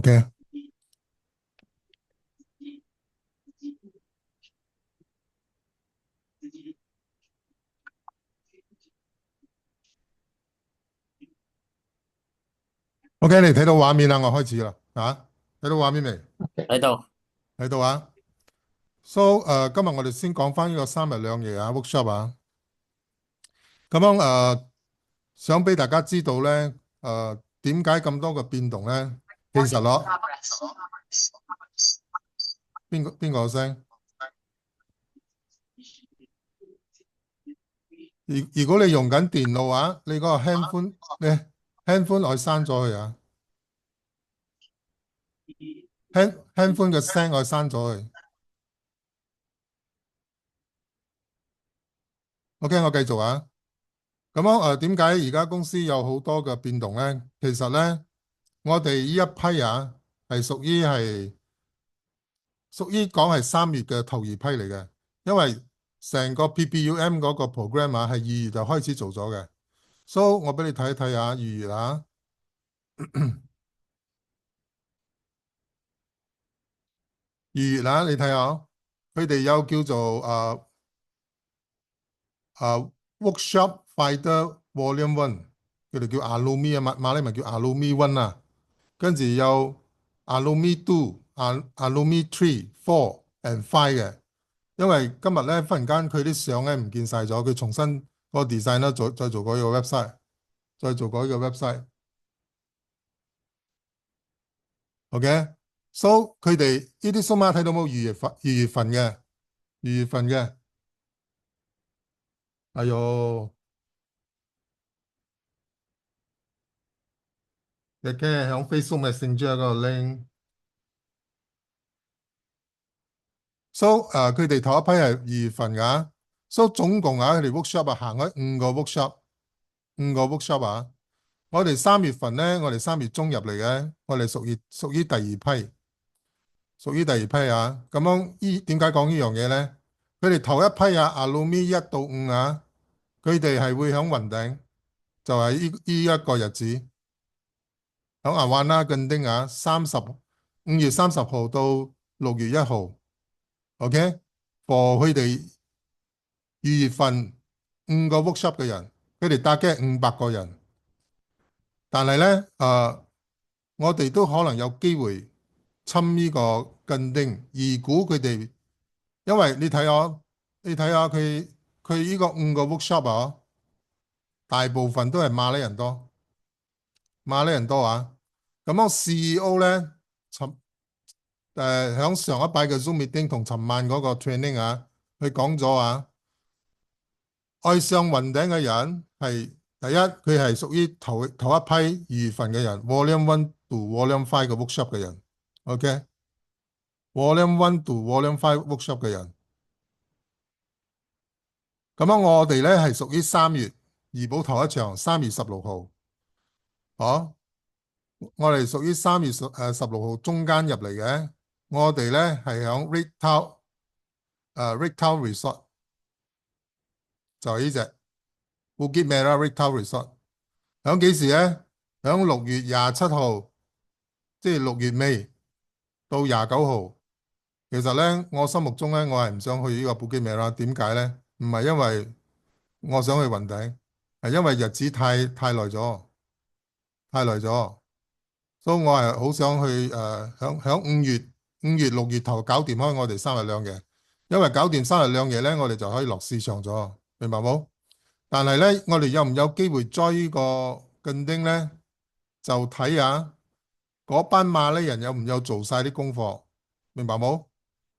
嘅，OK，你睇到畫面啦，我開始啦，睇到畫面未？喺度。睇到啊，So，今日我哋先講翻呢個3日2夜workshop 咁樣想俾大家知道咧，點解咁多嘅變動咧？其實邊個有聲？如果你用緊電腦你嗰個 handphone 我刪咗佢handphone 嘅聲我刪咗佢。OK，我繼續咁樣點解而家公司有好多嘅變動咧？其實咧，我哋呢一批係屬於講係3月嘅頭二批嚟嘅，因為成個 PPUM 嗰個 program 係2月就開始做咗嘅。So 我俾你睇一睇2月2月你睇下，佢哋有叫做workshop fighter volume one，佢哋叫 Alumi 馬來文叫 Alumi one 跟住有 Alumi two、Alumi three、four and five 嘅。因為今日咧忽然間佢啲相咧唔見晒咗，佢重新個 design 啦，再做過呢個 website，再做過呢個 website。OK，so 佢哋呢啲數碼睇到冇？二月份嘅，二月份嘅，哎呦，你嘅響 Facebook Messenger 嗰個 link。So 佢哋頭一批係2月份噶，so 總共佢哋 workshop 行咗5個 workshop，我哋3月份咧，我哋3月中入嚟嘅，我哋屬於第二批，咁樣點解講呢樣嘢咧？佢哋頭一批Alumi 1到5佢哋係會響雲頂，就係呢一個日子，響阿灣啦、近丁5月30號到6月1號，OK，for 佢哋2月份5個 workshop 嘅人，佢哋打嘅500個人，但係咧我哋都可能有機會侵呢個近丁，如果佢哋，因為你睇下佢呢個5個 workshop大部分都係馬來人多，咁樣 CEO 咧，響上一拜嘅 Zoom meeting 同尋晚嗰個 training佢講咗愛上雲頂嘅人係第一，佢係屬於頭一批2月份嘅人，Volume One to Volume Five 嘅 workshop 嘅人，OK，Volume One to Volume Five workshop 嘅人。咁樣我哋咧係屬於3月怡保頭一場3月16號，我哋屬於3月16號中間入嚟嘅，我哋咧係響 Red Town Resort，就係呢隻 Bukit Merah Red Town Resort。響幾時咧？響6月27號，即係6月尾到29號。其實咧，我心目中咧，我係唔想去呢個 Bukit Merah。點解咧？唔係因為我想去雲頂，係因為日子太耐咗，太耐咗。所以我係好想去響5月6月頭搞掂開我哋3日2夜，因為搞掂3日2夜咧，我哋就可以落市場咗，明白冇？但係咧，我哋有唔有機會 join 呢個近丁咧？就睇下嗰班馬來人有唔有做晒啲功課，明白冇？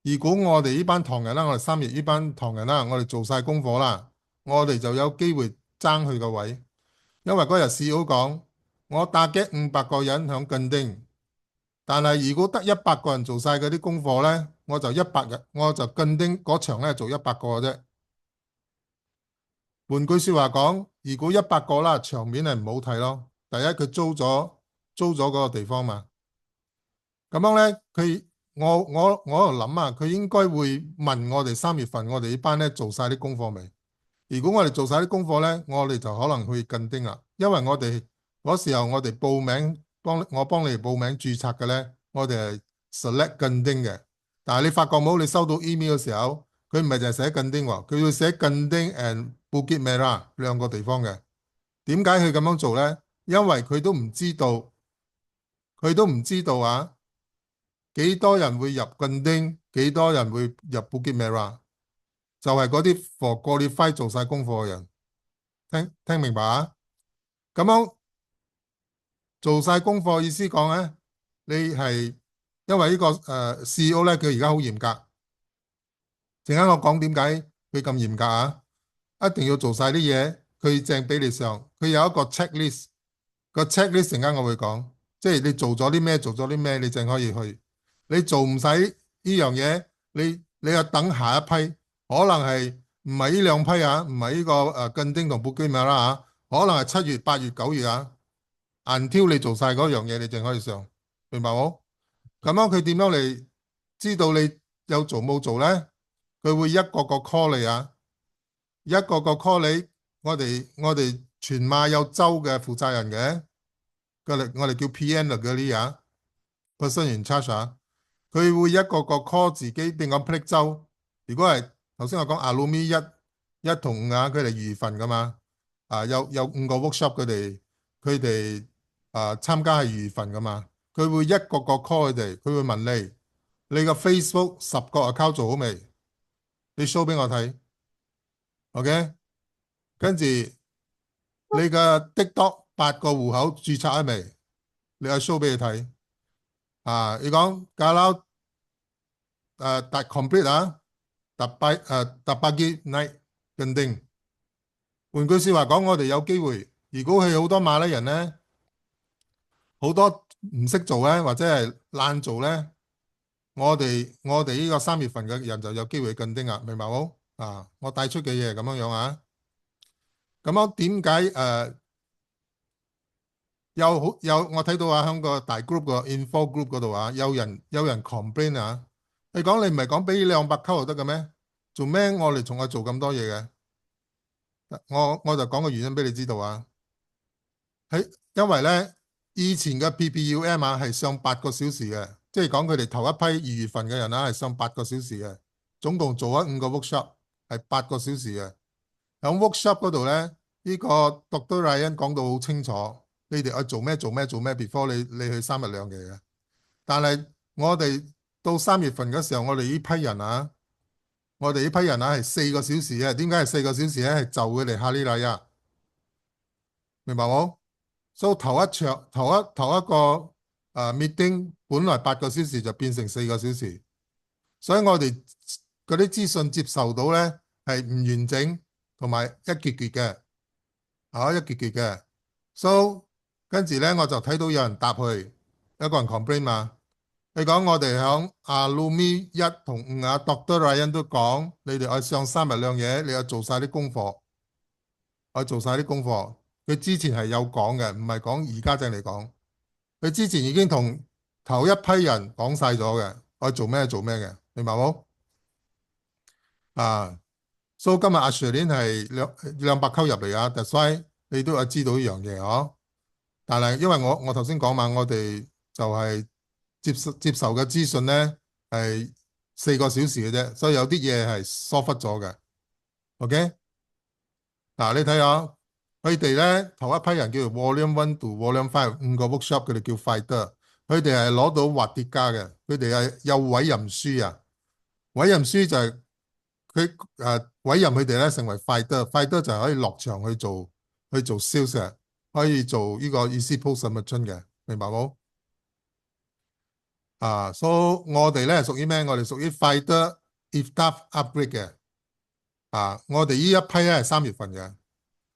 如果我哋呢班唐人啦，我哋3月呢班唐人啦，我哋做晒功課啦，我哋就有機會爭佢個位，因為嗰日 CEO 講，我打擊500個人響近丁，但係如果得100個人做晒嗰啲功課咧，我就100人，我就近丁嗰場咧做100個啫。換句說話講，如果100個啦，場面係唔好睇咯。第一，佢租咗嗰個地方嘛，咁樣咧，我喺度諗佢應該會問我哋3月份我哋呢班咧做晒啲功課未？如果我哋做晒啲功課咧，我哋就可能去近丁啦，因為我哋嗰時候我哋報名幫你哋報名註冊嘅咧，我哋係 select 近丁嘅。但係你發覺冇？你收到 email 嘅時候，佢唔係淨係寫近丁喎，佢要寫近丁 and Bukit Merah 兩個地方嘅。點解佢咁樣做咧？因為佢都唔知道啊，幾多人會入近丁，幾多人會入 Bukit Merah，就係嗰啲 for qualify 做晒功課嘅人。聽明白啊？咁樣做晒功課意思講咧，你係因為呢個CEO 咧，佢而家好嚴格。陣間我講點解佢咁嚴格啊？一定要做晒啲嘢，佢正俾你上。佢有一個 checklist，個 checklist 陣間我會講，即係你做咗啲咩，做咗啲咩，你正可以去。你做唔使呢樣嘢，你又等下一批，可能係唔係呢兩批啊？唔係呢個近丁同布基米啦啊，可能係7月、8月、9月啊。until 你做晒嗰樣嘢，你正可以上，明白冇？咁樣佢點樣嚟知道你有做冇做咧？佢會一個個 call 你啊，一個個 call 你。我哋全馬有州嘅負責人嘅，我哋叫 PM 嗰啲啊，person in charge 啊，佢會一個個 call 自己邊個 p 州。如果係頭先我講阿魯咪一同5啊，佢哋2月份噶嘛，有5個 workshop 佢哋參加係2月份噶嘛，佢會一個個 call 佢哋，佢會問你個 Facebook 10個 account 做好未？你 show 俾我睇，OK？跟住你嘅 TikTok 8個戶口註冊咗未？你又 show 俾佢睇。你講假撈達 complete 啊，達巴基 night 認定。換句説話講，我哋有機會。如果係好多馬來人咧，好多唔識做咧，或者係懶做咧，我哋呢個3月份嘅人就有機會認定啊，明白冇？我帶出嘅嘢係咁樣樣啊。咁樣點解我睇到啊，喺個大 group 個 info group 嗰度啊，有人 complain 啊，你講你唔係講俾200溝就得嘅咩？做咩我哋仲係做咁多嘢嘅？我就講個原因俾你知道啊。因為咧以前嘅 PPUM 啊係上8個小時嘅，即係講佢哋頭一批2月份嘅人啦係上8個小時嘅，總共做咗5個 workshop 係8個小時嘅。喺 workshop 嗰度咧，呢個 Dr. Ryan 講到好清楚，你哋去做咩做咩做咩 before 你去3日2夜嘅。但係我哋到3月份嘅時候，我哋呢批人啊係4個小時嘅。點解係4個小時咧？係就佢哋哈利拉呀，明白冇？所以頭一個meeting 本來8個小時就變成4個小時，所以我哋嗰啲資訊接受到咧係唔完整同埋一橛橛嘅，一橛橛嘅。So 跟住咧我就睇到有人答佢，一個人 complain 嘛，你講我哋響阿魯咪1同5啊，Dr. Ryan 都講，你哋愛上3日2夜，你要做晒啲功課，愛做晒啲功課。佢之前係有講嘅，唔係講而家正嚟講。佢之前已經同頭一批人講晒咗嘅，愛做咩做咩嘅，明白冇？所以今日阿 Sir 係200溝入嚟啊，that's why 你都有知道呢樣嘢嗬。但係因為我頭先講嘛，我哋就係接受嘅資訊咧係4個小時嘅啫，所以有啲嘢係疏忽咗嘅。OK，你睇下佢哋咧頭一批人叫做 Volume 1 to Volume 5 5個 workshop，佢哋叫 Fighter，佢哋係攞到華迪加嘅，佢哋係有委任書啊，委任書就係佢委任佢哋咧成為 Fighter 就係可以落場去做 sales 嘅，可以做呢個 Easy Post Submission嘅，明白冇？所以我哋咧屬於咩？我哋屬於 Fighter Staff Upgrade 嘅。我哋呢一批咧係3月份嘅，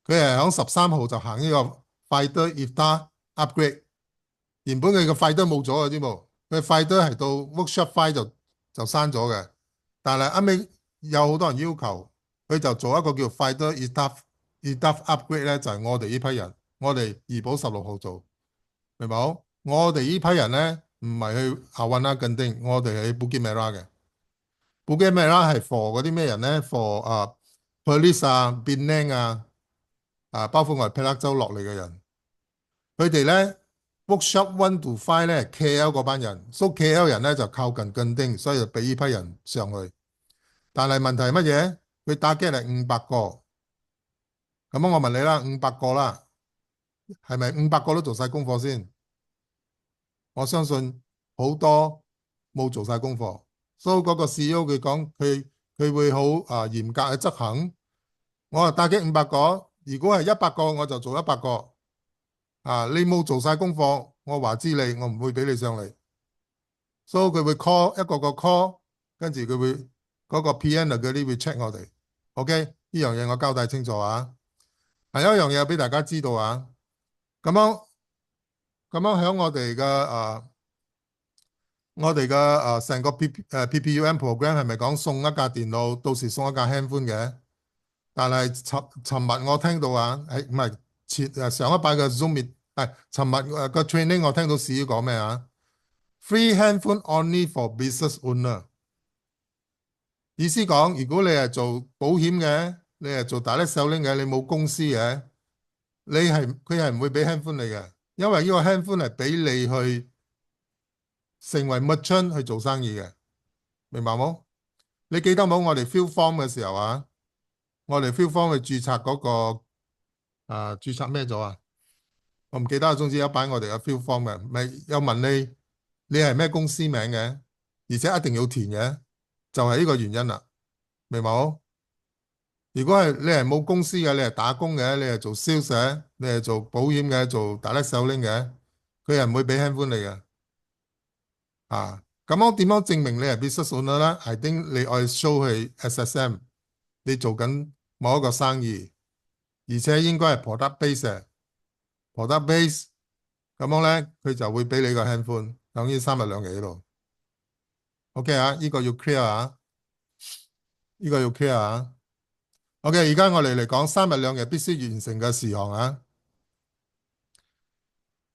佢係響13號就行呢個 Fighter Staff Upgrade。原本佢個 Fighter 冇咗嘅知冇？佢 Fighter 係到 Workshop 5就刪咗嘅，但係後尾有好多人要求，佢就做一個叫 Fighter Staff Upgrade 咧，就係我哋呢批人，我哋怡保16號做，明白冇？我哋呢批人咧唔係去阿運啦近丁，我哋喺 Bukit Merah 嘅。Bukit Merah 係 for 嗰啲咩人咧？for Police 啊、Penang 啊，包括我哋霹靂州落嚟嘅人，佢哋咧 workshop 1 to 5咧 KL 嗰班人，所以 KL 人咧就靠近近丁，所以就俾呢批人上去。但係問題係乜嘢？佢打機係500個，咁我問你啦，500個啦，係咪500個都做晒功課先？我相信好多冇做晒功課，所以嗰個 CEO 佢講佢會好嚴格去執行。我話打機500個，如果係100個我就做100個。你冇做晒功課，我話知你，我唔會俾你上嚟。所以佢會 call 一個個 call，跟住佢會嗰個 PM 嗰啲會 check 我哋。OK，呢樣嘢我交代清楚啊。係有一樣嘢俾大家知道啊。咁樣響我哋嘅成個 PPUM program 係咪講送一架電腦，到時送一架 handphone 嘅？但係尋日我聽到啊，唔係上一拜嘅 Zoom 係尋日個 training 我聽到 CEO 講咩啊？Free handphone only for business owner。意思講，如果你係做保險嘅，你係做 direct selling 嘅，你冇公司嘅，佢係唔會俾 handphone 你嘅，因為呢個 handphone 係俾你去成為 merchant 去做生意嘅，明白冇？你記得冇？我哋 fill form 嘅時候啊，我哋 fill form 去註冊嗰個註冊咩咗啊？我唔記得，總之有擺我哋嘅 fill form 嘅，咪又問你係咩公司名嘅，而且一定要填嘅，就係呢個原因啦，明白冇？如果係你係冇公司嘅，你係打工嘅，你係做 sales 嘅，你係做保險嘅，做 direct selling 嘅，佢係唔會俾 handphone 你嘅。咁我點樣證明你係 business owner 咧？I think 你愛 show 去 SSM，你做緊某一個生意，而且應該係 product base，product base 咁樣咧，佢就會俾你個 handphone，等於3日2夜喺度。OK 啊，呢個要 clear 啊，呢個要 clear 啊。OK，而家我哋嚟講3日2夜必須完成嘅事項啊。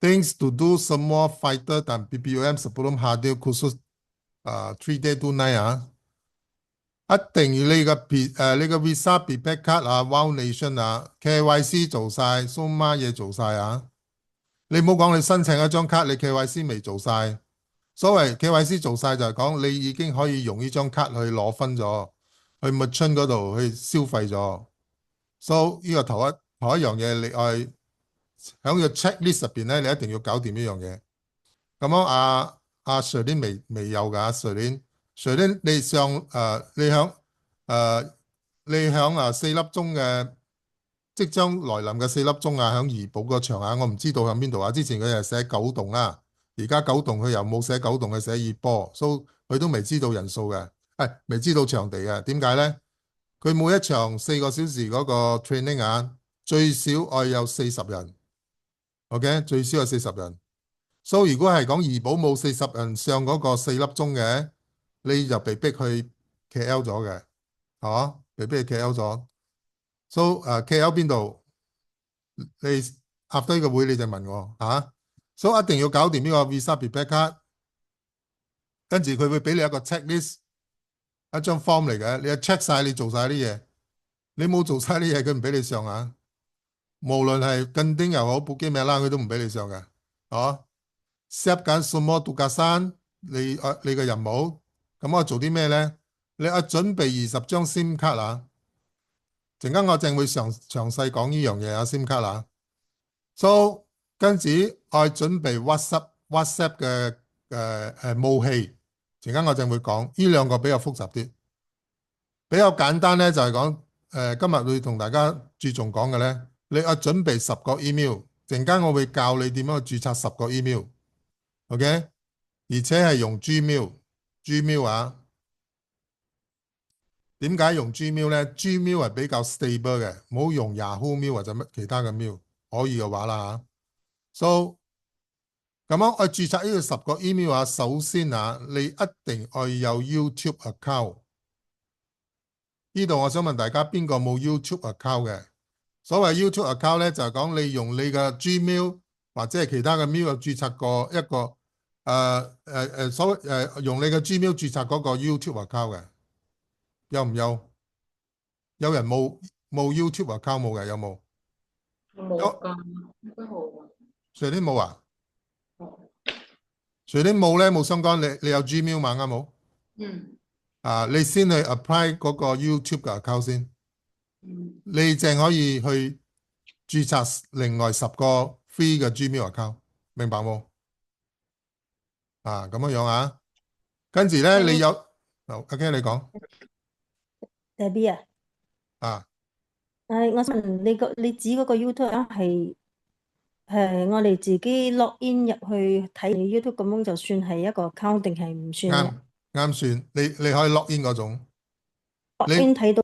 Things to do semua fighter dan BBUM sebelum hadir khusus 3 day 2 night 啊。一定要你個 visa prepaid card Wow Nation KYC 做晒，數碼嘢做晒啊！你唔好講你申請一張卡，你 KYC 未做晒。所謂 KYC 做晒就係講你已經可以用呢張卡去攞分咗，去 merchant 嗰度去消費咗。So 呢個頭一樣嘢，你喺個 checklist 入邊咧，你一定要搞掂呢樣嘢。咁樣Sherlyn 未有㗎Sherlyn 你響4粒鐘嘅即將來臨嘅4粒鐘響怡保個場我唔知道響邊度啊。之前佢係寫九洞啦，而家九洞佢又冇寫九洞，佢寫怡波，所以佢都未知道人數嘅，未知道場地嘅。點解咧？佢每一場4個小時嗰個 training 最少愛有40人，OK， 最少有40人。所以如果係講怡保冇40人上嗰個4粒鐘嘅，你就被逼去 KL 咗嘅，係嘛？被逼去 KL 咗。So KL 邊度？你 after 呢個會你就問我So 一定要搞掂呢個 visa prepaid card，跟住佢會俾你一個 checklist，一張 form 嚟嘅，你要 check 晒你做晒啲嘢，你冇做晒啲嘢佢唔俾你上無論係近丁又好，布基咩啦，佢都唔俾你上嘅，set 緊什麼度假山，你嘅任務，咁我做啲咩咧？你準備20張 SIM 卡陣間我正會詳細講呢樣嘢SIM 卡So 跟住我準備 WhatsApp 嘅武器，陣間我正會講呢兩個比較複雜啲，比較簡單咧就係講今日會同大家注重講嘅咧，你準備10個 email，陣間我會教你點樣去註冊10個 email，OK？而且係用 Gmail 點解用 Gmail 咧？Gmail 係比較 stable 嘅，唔好用 Yahoo Mail 或者乜其他嘅 mail，可以嘅話啦So 咁樣我註冊呢個10個 email 首先你一定要有 YouTube account。呢度我想問大家邊個冇 YouTube account 嘅？所謂 YouTube account 咧就係講你用你嘅 Gmail 或者係其他嘅 mail 註冊過一個用你嘅 Gmail 註冊嗰個 YouTube account 嘅，有唔有？有人冇 YouTube account 冇嘅有冇？冇㗎，應該冇啊。上啲冇啊？除咗冇咧冇相干，你有 Gmail 嘛啱冇？嗯你先去 apply 嗰個 YouTube 嘅 account 先，嗯，你淨可以去註冊另外10個 free 嘅 Gmail account，明白冇？咁樣樣啊，跟住咧你聽有，OK 你講，Debbie 啊，啊，我想問你指嗰個 YouTube 係我哋自己 log in 入去睇 YouTube 咁樣就算係一個 account 定係唔算嘅啱啱算，你可以 log in 嗰種，？log 你 in 睇到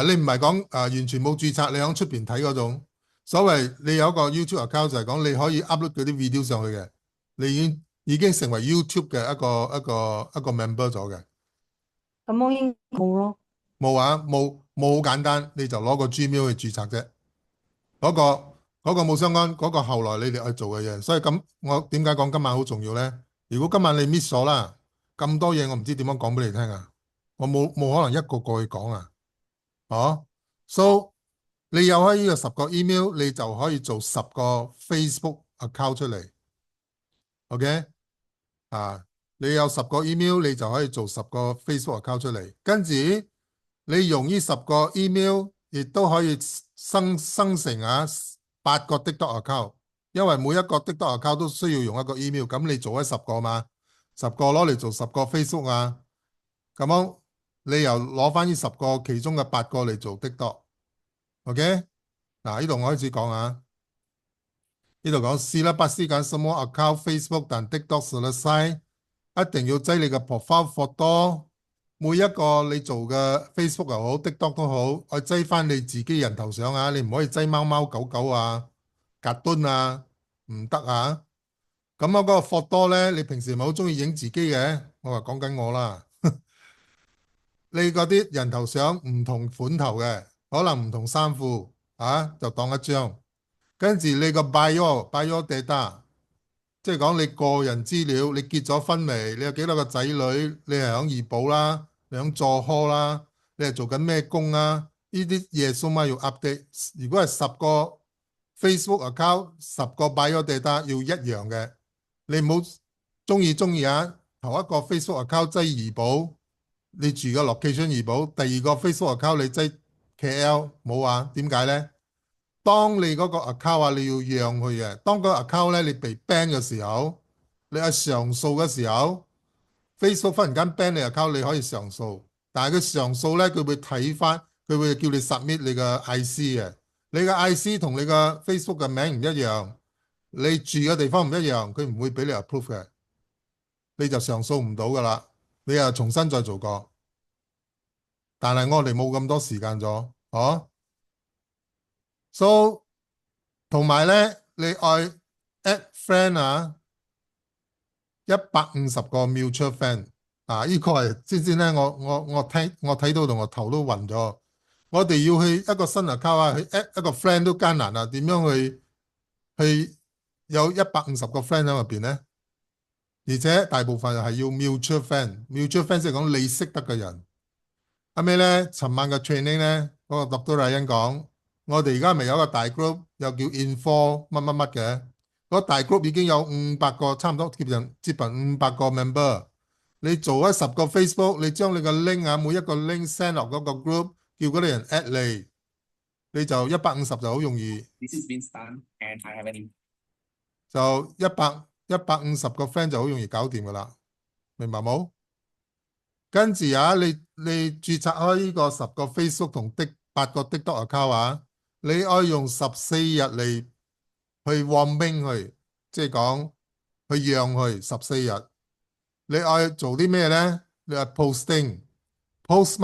你唔係講完全冇註冊，你喺出邊睇嗰種，所謂你有一個 YouTube account 就係講你可以 upload 嗰啲 video 上去嘅，你已經成為 YouTube 嘅一個 member 咗嘅。咁我應該冇咯。冇冇好簡單，你就攞個 Gmail 去註冊啫。嗰個冇相干，嗰個後來你哋去做嘅嘢。所以咁，我點解講今晚好重要咧？如果今晚你 miss 咗啦，咁多嘢我唔知點樣講俾你聽啊！我冇可能一個個去講啊！哦，so 你有開呢個10個 email，你就可以做10個 Facebook account 出嚟。OK 你有10個 email，你就可以做10個 Facebook account 出嚟。跟住你用呢10個 email，亦都可以生成8個 TikTok account，因為每一個 TikTok account 都需要用一個 email。咁你做咗10個嘛，10個攞嚟做10個 Facebook 啊，咁樣你又攞翻呢10個其中嘅8個嚟做 TikTok。OK，呢度我開始講啊。呢度講試啦，不是揀什麼 account Facebook 但 TikTok 是了晒，一定要擠你嘅 profile photo。每一個你做嘅 Facebook 又好，TikTok 都好，我擠翻你自己人頭像啊，你唔可以擠貓貓狗狗啊、格敦啊，唔得啊。咁嗰個 photo 咧，你平時咪好中意影自己嘅？我話講緊我啦，你嗰啲人頭像唔同款頭嘅，可能唔同衫褲就當一張。跟住你個 bio data，即係講你個人資料，你結咗婚未？你有幾多個仔女？你係響怡保啦，你響佐科啦，你係做緊咩工啊？呢啲嘢數碼要 update。如果係10個 Facebook account，10個 bio data 要一樣嘅，你唔好中意頭一個 Facebook account 擠怡保，你住嘅 location 怡保，第二個 Facebook account 你擠 KL 冇啊？點解咧？當你嗰個 account 你要讓佢嘅。當個 account 咧你被 ban 嘅時候，你係上訴嘅時候，Facebook 忽然間 ban 你 account，你可以上訴。但係佢上訴咧，佢會睇翻，佢會叫你 submit 你嘅 IC 嘅。你嘅 IC 同你嘅 Facebook 嘅名唔一樣，你住嘅地方唔一樣，佢唔會俾你 approve 嘅，你就上訴唔到噶啦。你又重新再做過。但係我哋冇咁多時間咗，So 同埋咧，你愛 add friend 150個 mutual friend 呢個係先先咧，我睇到同我頭都暈咗。我哋要去一個新 account 去 add 一個 friend 都艱難啊，點樣去有150個 friend 喺入邊咧？而且大部分係要 mutual friend，mutual friend 即係講你識得嘅人。後尾咧，尋晚嘅 training 咧，嗰個 Dr. Ryan 講，我哋而家咪有一個大 group，又叫 info 乜乜乜嘅，嗰大 group 已經有500個，差唔多接近500個 member。你做咗10個 Facebook，你將你個 link 每一個 link send 落嗰個 group，叫嗰啲人 at 你就150就好容易。This is been done and I have any 就150個 friend 就好容易搞掂噶啦，明白冇？跟住你註冊開呢個10個 Facebook 同8個 TikTok account 你可以用14日嚟去 warming 佢，即係講去讓佢14日。你愛做啲咩咧？你話 post 乜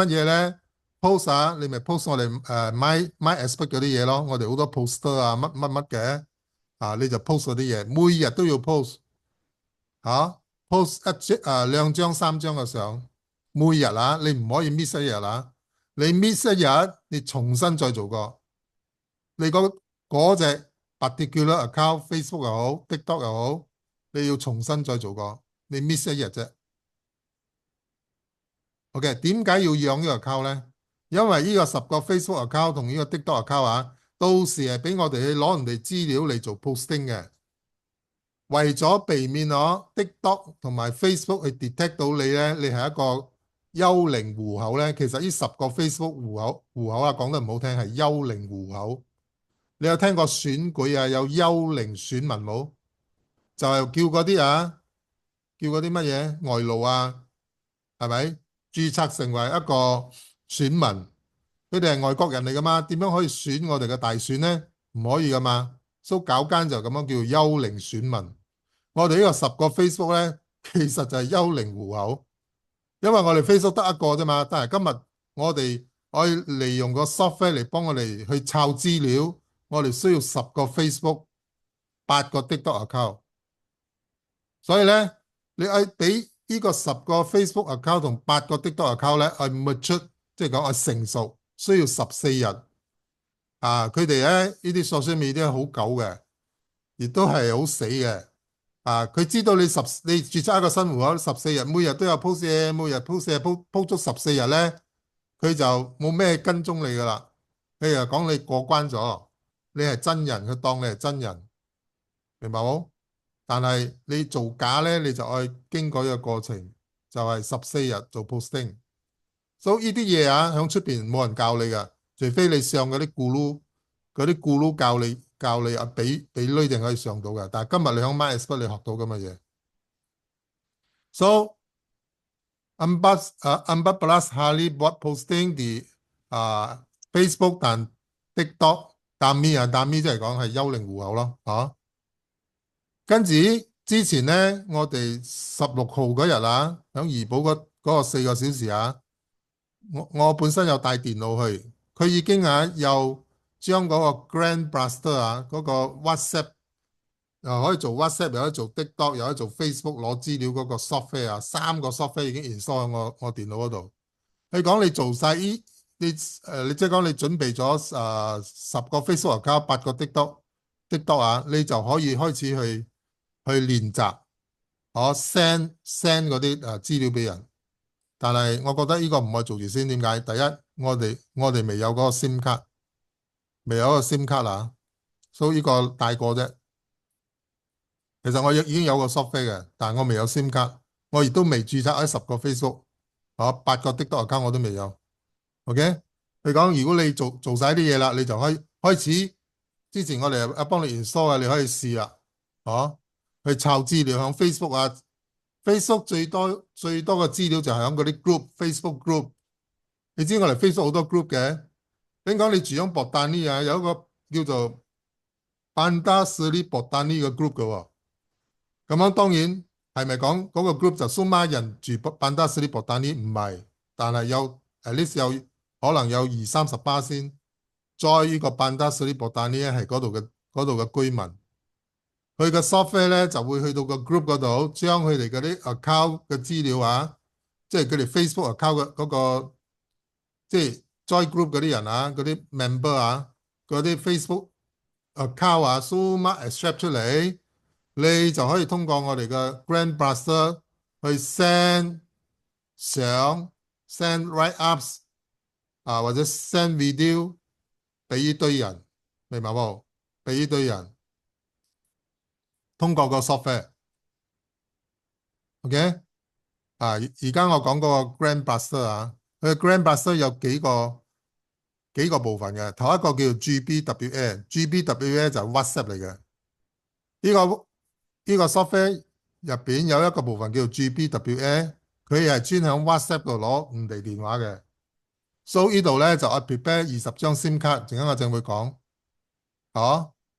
嘢咧？post 你咪 post 我哋my expert 嗰啲嘢咯。我哋好多 poster 乜乜乜嘅你就 post 嗰啲嘢，每日都要 post post 2張3張嘅相。每日你唔可以 miss 一日你 miss 一日，你重新再做過。你嗰隻 particular account Facebook 又好，TikTok 又好，你要重新再做過。你 miss 一日啫。OK，點解要養呢個 account 咧？因為呢個10個 Facebook account 同呢個 TikTok account 到時係俾我哋去攞人哋資料嚟做 posting 嘅。為咗避免我 TikTok 同埋 Facebook 去 detect 到你咧，你係一個幽靈戶口咧。其實呢10個 Facebook 戶口啊，講得唔好聽係幽靈戶口。你有聽過選舉啊？有幽靈選民冇？就係叫嗰啲啊，叫嗰啲乜嘢外勞啊，係咪註冊成為一個選民？佢哋係外國人嚟噶嘛？點樣可以選我哋嘅大選呢？唔可以噶嘛。所以搞奸就咁樣叫幽靈選民。我哋呢個10個 Facebook 咧，其實就係幽靈戶口，因為我哋 Facebook 得一個啫嘛。但係今日我哋可以利用個 software 嚟幫我哋去抄資料，我哋需要10個 Facebook、8個 TikTok account。所以咧，你係俾呢個10個 Facebook account 同8個 TikTok account 咧，係 mature，即係講係成熟，需要14日。佢哋咧呢啲 social media 好狗嘅，亦都係好死嘅。佢知道你註冊一個新戶口14日，每日都有 post 嘢，每日 post 嘢 post 足14日咧，佢就冇咩跟蹤你噶啦。佢又講你過關咗，你係真人，佢當你係真人，明白冇？但係你做假咧，你就愛經過一個過程，就係14日做 posting。所以呢啲嘢啊，響出邊冇人教你噶，除非你上嗰啲咕嚕教你啊，俾女定可以上到嘅。但係今日你響 MyExpert 你學到咁嘅嘢。So empat belas hari buat posting di Facebook 但 TikTok dummy 即係講係幽靈戶口咯，跟住之前咧，我哋16號嗰日啊，響怡保嗰個4個小時啊，我本身有帶電腦去，佢已經又將嗰個 Grand Blaster 嗰個 WhatsApp 又可以做 WhatsApp，又可以做 TikTok，又可以做 Facebook 攞資料嗰個 software 3個 software 已經 install 喺我電腦嗰度。你講你做晒你即係講你準備咗10個 Facebook account 8個 TikTok 你就可以開始去練習，我 send 嗰啲資料俾人。但係我覺得呢個唔可以做住先，點解？第一，我哋未有嗰個 SIM 卡，未有一個 SIM 卡啊，所以呢個大個啫。其實我已經有個 software 嘅，但係我未有 SIM 卡，我亦都未註冊喺10個 Facebook， 8個 TikTok account 我都未有。OK， 你講如果你做晒啲嘢啦，你就可以開始。之前我哋幫你 install 啊，你可以試啦，去抄資料響 Facebook Facebook 最多嘅資料就係響嗰啲 group，Facebook group。你知我哋 Facebook 好多 group 嘅。你講你住響博丹尼有一個叫做班達斯里博丹尼嘅 group 嘅喎。咁樣當然係咪講嗰個 group 就蘇馬人住班達斯里博丹尼？唔係，但係有 at least 有可能有20-30%先。再呢個班達斯里博丹尼係嗰度嘅居民。佢嘅 software 咧就會去到個 group 嗰度，將佢哋嗰啲 account 嘅資料即係佢哋 Facebook account 嘅嗰個，即係 join group 嗰啲人嗰啲 member 嗰啲 Facebook account zoom extract 出嚟，你就可以通過我哋嘅 Grand Blaster 去 send 相、send write-ups 或者 send video 俾呢堆人，明白冇？俾呢堆人。通過個 software，OK？而家我講嗰個 Grand Blaster 佢 Grand Blaster 有幾個部分嘅。頭一個叫做 GBWA 就係 WhatsApp 嚟嘅。呢個 software 入邊有一個部分叫做 GBWA， 佢係專響 WhatsApp 度攞唔地電話嘅。So 呢度咧就我 prepare 20張 SIM 卡，陣間我正會講，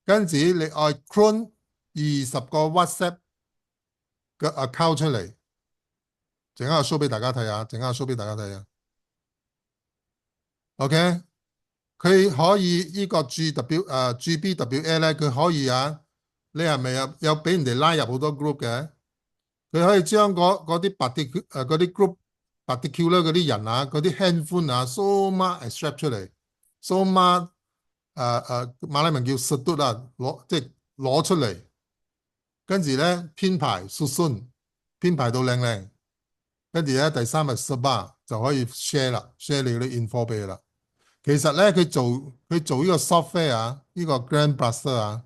跟住你愛 clone 20個 WhatsApp 嘅 account 出嚟，陣間我 show 俾大家睇下，OK， 佢可以呢個 GBWA 咧，佢可以你係咪有俾人哋拉入好多 group 嘅？佢可以將嗰啲group particular 嗰啲人嗰啲 handphone so much extract 出嚟，so much 馬來文叫 sedut 即係攞出嚟。跟住咧編排 susun 編排到靚靚，跟住咧第3係 sebar 就可以 share 啦 ，share 你嗰啲 info 俾佢啦。其實咧佢做呢個 software 呢個 Grand Blaster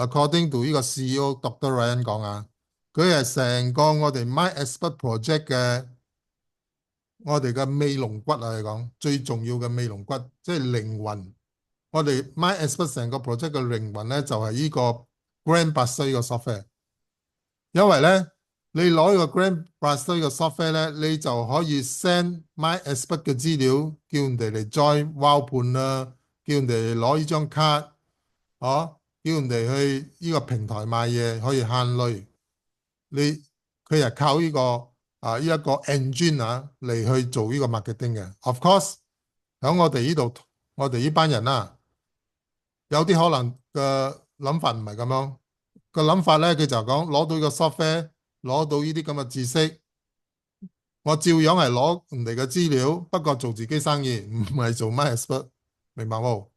according to 呢個 CEO Dr. Ryan 講啊，佢係成個我哋 MyExpert project 嘅我哋嘅尾龍骨啊，嚟講最重要嘅尾龍骨，即係靈魂。我哋 MyExpert 成個 project 嘅靈魂咧，就係呢個 Grandmaster 呢個 software。因為咧，你攞呢個 Grandmaster 呢個 software 咧，你就可以 send MyExpert 嘅資料，叫人哋嚟 join Wow 盤啦，叫人哋攞呢張卡，叫人哋去呢個平台買嘢，可以慳累。佢係靠呢個呢一個 engine 嚟去做呢個 marketing 嘅。Of course，喺我哋呢度，我哋呢班人有啲可能嘅諗法唔係咁樣。個諗法咧，佢就講攞到個 software，攞到呢啲咁嘅知識，我照樣係攞人哋嘅資料，不過做自己生意，唔係做 MyExpert，明白冇？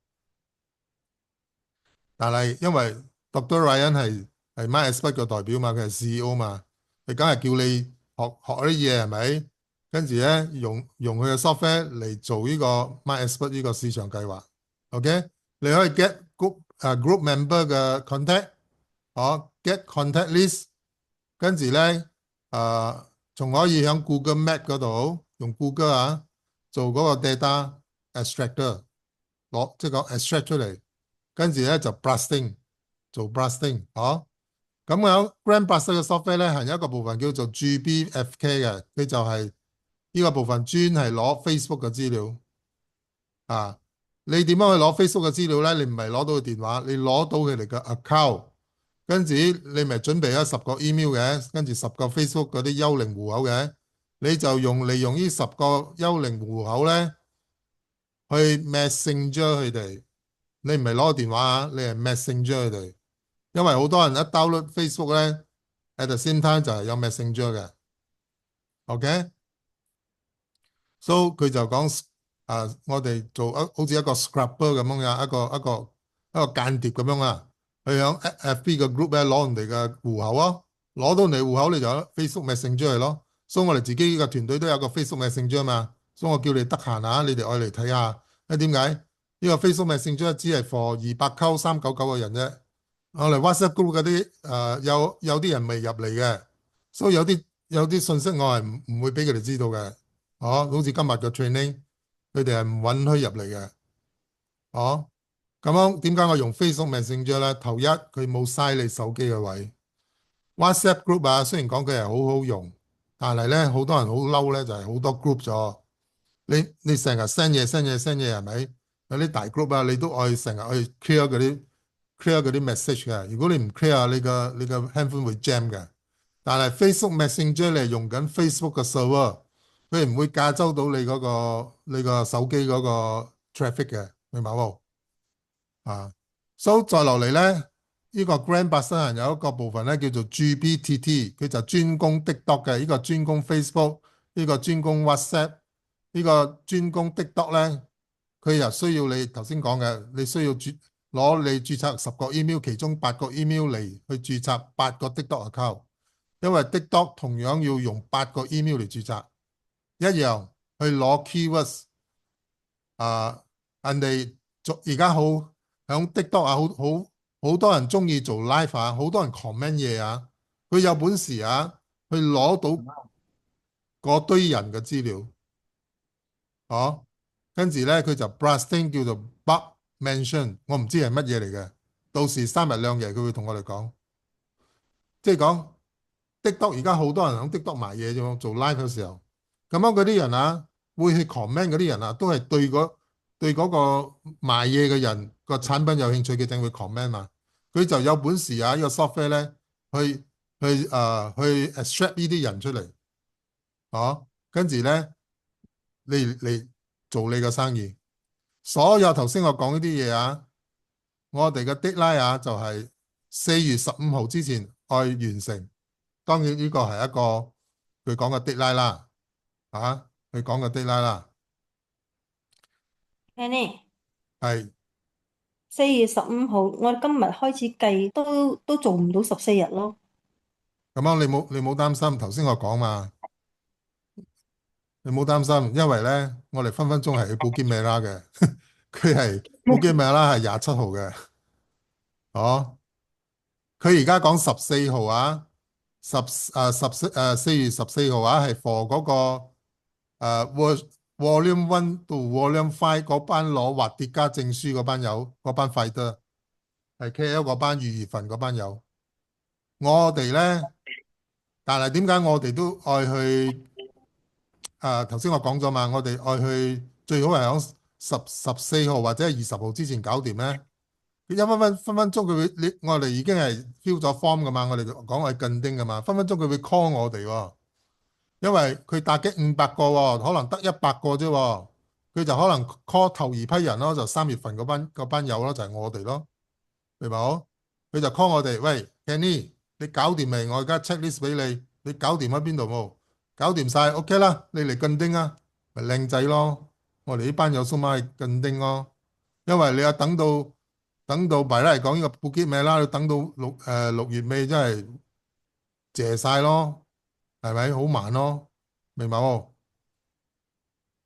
但係因為 Dr. Ryan 係 MyExpert 嘅代表嘛，佢係 CEO 嘛，佢梗係叫你學啲嘢係咪？跟住咧用佢嘅 software 嚟做呢個 MyExpert 呢個市場計劃。OK， 你可以 get group member 嘅 contact，get contact list， 跟住咧仲可以喺 Google Map 嗰度用 Google 做嗰個 data extractor， 即係講 extract 出嚟。跟住咧就 blasting， 做 blasting，咁樣 Grandmaster 嘅 software 咧係有一個部分叫做 GBFK 嘅，佢就係呢個部分專係攞 Facebook 嘅資料。你點樣去攞 Facebook 嘅資料咧？你唔係攞到佢電話，你攞到佢哋嘅 account， 跟住你咪準備咗10個 email 嘅，跟住10個 Facebook 嗰啲幽靈戶口嘅，你就利用呢10個幽靈戶口咧去 Messenger 佢哋。你唔係攞個電話你係 Messenger 佢哋，因為好多人一 download Facebook 咧 ，at the same time 就係有 Messenger 嘅。OK，so 佢就講我哋做好似一個 scrapper 咁樣，一個間諜咁樣啊，去響 FB 嘅 group 咧攞人哋嘅戶口攞到人哋戶口你就 Facebook Messenger 咯。所以我哋自己嘅團隊都有個 Facebook Messenger 嘛，所以我叫你得閒你哋愛嚟睇下。點解？呢個 Facebook Messenger 只係 for 200 399嘅人啫。我哋 WhatsApp group 嗰啲有啲人未入嚟嘅，所以有啲信息我係唔會俾佢哋知道嘅。好似今日嘅 training， 佢哋係唔允許入嚟嘅。咁樣點解我用 Facebook Messenger 咧？頭一，佢冇嘥你手機嘅位。WhatsApp group 雖然講佢係好好用，但係咧好多人好嬲咧，就係好多 group 咗。你成日 send 嘢係咪？有啲大 group 你都愛成日去 clear 嗰啲 message 嘅。如果你唔 clear，你個 handphone 會 jam 嘅。但係 Facebook Messenger 你係用緊 Facebook 嘅 server，佢唔會架走到你個手機嗰個 traffic 嘅，明白冇？So 再落嚟咧，呢個 Grandmaster 有一個部分咧叫做 GBTT， 佢就專攻 TikTok 嘅，呢個專攻 Facebook， 呢個專攻 WhatsApp， 呢個專攻 TikTok 咧，佢又需要你頭先講嘅，你需要攞你註冊10個 email， 其中8個 email 嚟去註冊8個 TikTok account， 因為 TikTok 同樣要用8個 email 嚟註冊，一樣去攞 keywords。人哋而家響 TikTok好多人中意做 live 好多人 comment 嘢佢有本事去攞到嗰堆人嘅資料，跟住咧佢就 blasting 叫做 bug mention， 我唔知係乜嘢嚟嘅，到時3日2夜佢會同我哋講，即係講 TikTok 而家好多人響 TikTok 賣嘢啫，做 live 嘅時候，咁樣嗰啲人會去 comment 嗰啲人都係對嗰個賣嘢嘅人個產品有興趣嘅，正會 comment 嘛。佢就有本事呢個 software 咧去 extract 呢啲人出嚟，跟住咧你做你嘅生意。所有頭先我講呢啲嘢我哋嘅 deadline 就係4月15號之前去完成。當然呢個係一個佢講嘅 deadline 啦，佢講嘅 deadline 啦。Annie，係4月15號，我今日開始計都做唔到14日咯。咁樣你冇擔心，頭先我講嘛，你冇擔心，因為咧我哋分鐘係去布基美拉嘅，佢係布基美拉係27號嘅，佢而家講14號啊，4月14號啊，係 for 嗰個Volume One 到 Volume Five 嗰班攞滑跌加證書嗰班友，嗰班 fighter 係 KL 嗰班2月份嗰班友。我哋咧，但係點解我哋都愛去？頭先我講咗嘛，我哋愛去最好係響14號或者係20號之前搞掂咧。佢分分鐘佢會我哋已經係 fill 咗 form 噶嘛，我哋講係近丁噶嘛，分分鐘佢會 call 我哋喎，因為佢打擊500個喎，可能得100個啫喎，佢就可能 call 頭2批人咯，就3月份嗰班友咯，就係我哋咯，明白冇？佢就 call 我哋，喂 Kenny，你搞掂未？我而家 check list 俾你，你搞掂喺邊度冇？搞掂晒 OK 啦，你嚟近丁啊，咪靚仔咯，我哋呢班友數碼係近丁咯，因為你又等到埋嚟講呢個布基咩啦，要等到6月尾真係謝晒咯，係咪好慢咯？明白冇？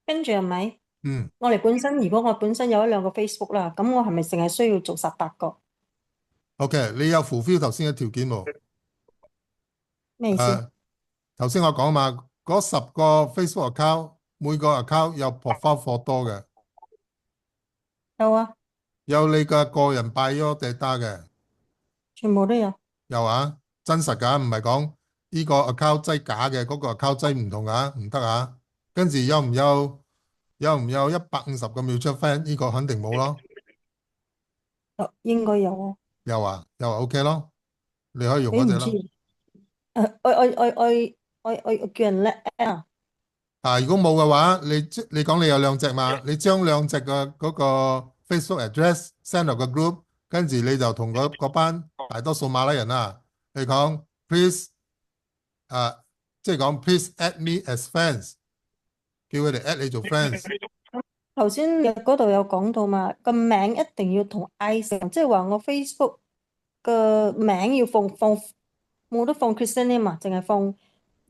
跟住係咪？嗯我哋本身如果我本身有1、2個 Facebook 啦，咁我係咪淨係需要做18個？ ，OK，你有 fulfill 頭先嘅條件冇？咩意思？誒，頭先我講嘛，嗰10個 Facebook account，每個 account 有 profile photo 嘅，有啊，有你嘅個人 bio data 嘅，全部都有。有啊，真實㗎，唔係講呢個 account 擠假嘅，嗰個 account 擠唔同㗎，唔得啊。跟住有唔有150個 mutual friend？呢個肯定冇咯。應該有啊。有啊，OK 咯，你可以用你唔知？嗰隻咯。我叫人叻啊！如果冇嘅話，你講你有2隻嘛，你將2隻嘅嗰個 Facebook address send 落個 group，跟住你就同嗰班大多數馬來人啊，你講 please 即係講 please add me as friends，叫佢哋 add 你做 friends。頭先嗰度有講到嘛，個名一定要同 I 成，即係話我 Facebook 個名要放冇得放 Christian name 啊，淨係放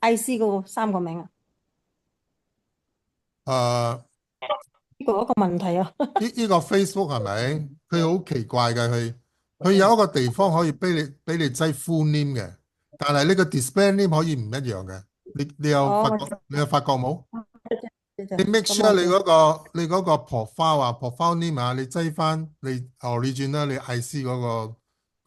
IC 嗰個3個名啊，誒呢個一個問題啊。呢個 Facebook 係咪？佢好奇怪嘅，佢有一個地方可以俾你擠 full name 嘅，但係呢個 display name 可以唔一樣嘅。你有發哦，覺你有發覺冇？你咁 make 我 sure 你就嗰個 profile name 啊，你擠翻你 origin 啦，你 IC 嗰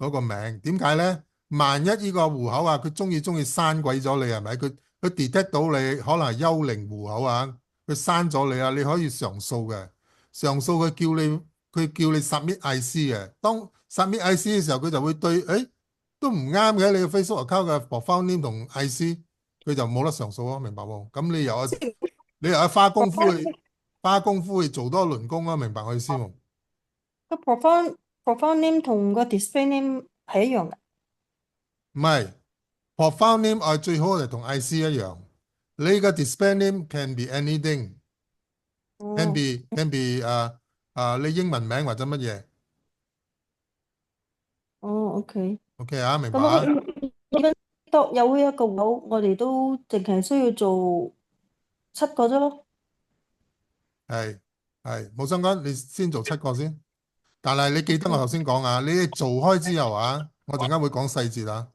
個名，點解咧？萬一呢個戶口啊，佢中意刪鬼咗你係咪？佢 detect 到你可能係幽靈戶口啊，佢刪咗你啊，你可以上訴嘅。上訴佢叫你 submit IC 嘅，當 submit IC 嘅時候，佢就會對，誒都唔啱嘅，你嘅 Facebook account 嘅 profile name 同 IC，佢就冇得上訴咯，明白冇？咁你又花功夫去做多一輪工啊，明白我意思冇？個 profile name 同個 display name 係一樣嘅。唔係，profile name 最好係同 IC 一樣。你個 display name can be anything，can 哦 be can be 你英文名或者乜嘢哦，OK。？OK 啊，明白咁我啊？多有一個樓，我哋都淨係需要做7個啫咯。係冇相干，你先做7個先。但係你記得我頭先講啊，你做開之後啊，我陣間會講細節啊。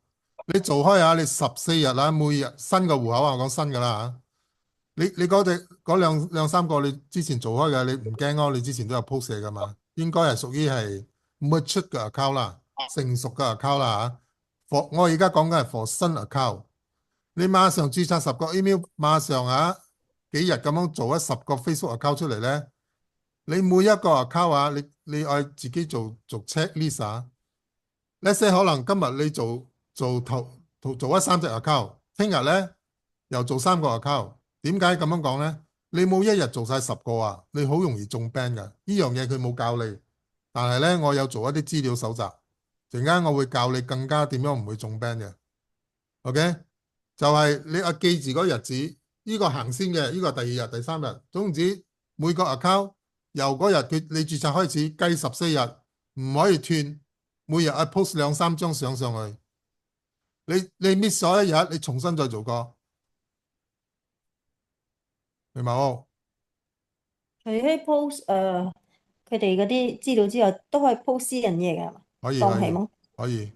你做開啊，你14日啊，每日新嘅戶口啊，我講新噶啦嚇。你嗰兩三個你之前做開嘅，你唔驚咯？你之前都有 post 嘅噶嘛？應該係屬於係 mature 嘅 account 啦，成熟嘅 account 啦嚇。我而家講緊係 for 新 account，你馬上註冊10個 email，馬上幾日咁樣做10個 Facebook account 出嚟咧。你每一個 account 啊，你愛自己做 checklist 啊。Let's say 可能今日你做咗3隻 account，聽日咧又做3個 account。點解咁樣講咧？你冇一日做晒10個啊，你好容易中 ban 噶。呢樣嘢佢冇教你，但係咧我有做一啲資料搜集，陣間我會教你更加點樣唔會中 ban 嘅。OK，就係你記住嗰日子，呢個行先嘅，呢個第2日、第3日，總之每個 account 由嗰日你註冊開始計14日，唔可以斷。每日post 2、3張相上去，你 miss 咗一日，你重新再做過，明白冇？除咗 post 佢哋嗰啲資料之外，都可以 post 私人嘢嘅係嘛？可以可以當係冇？可以，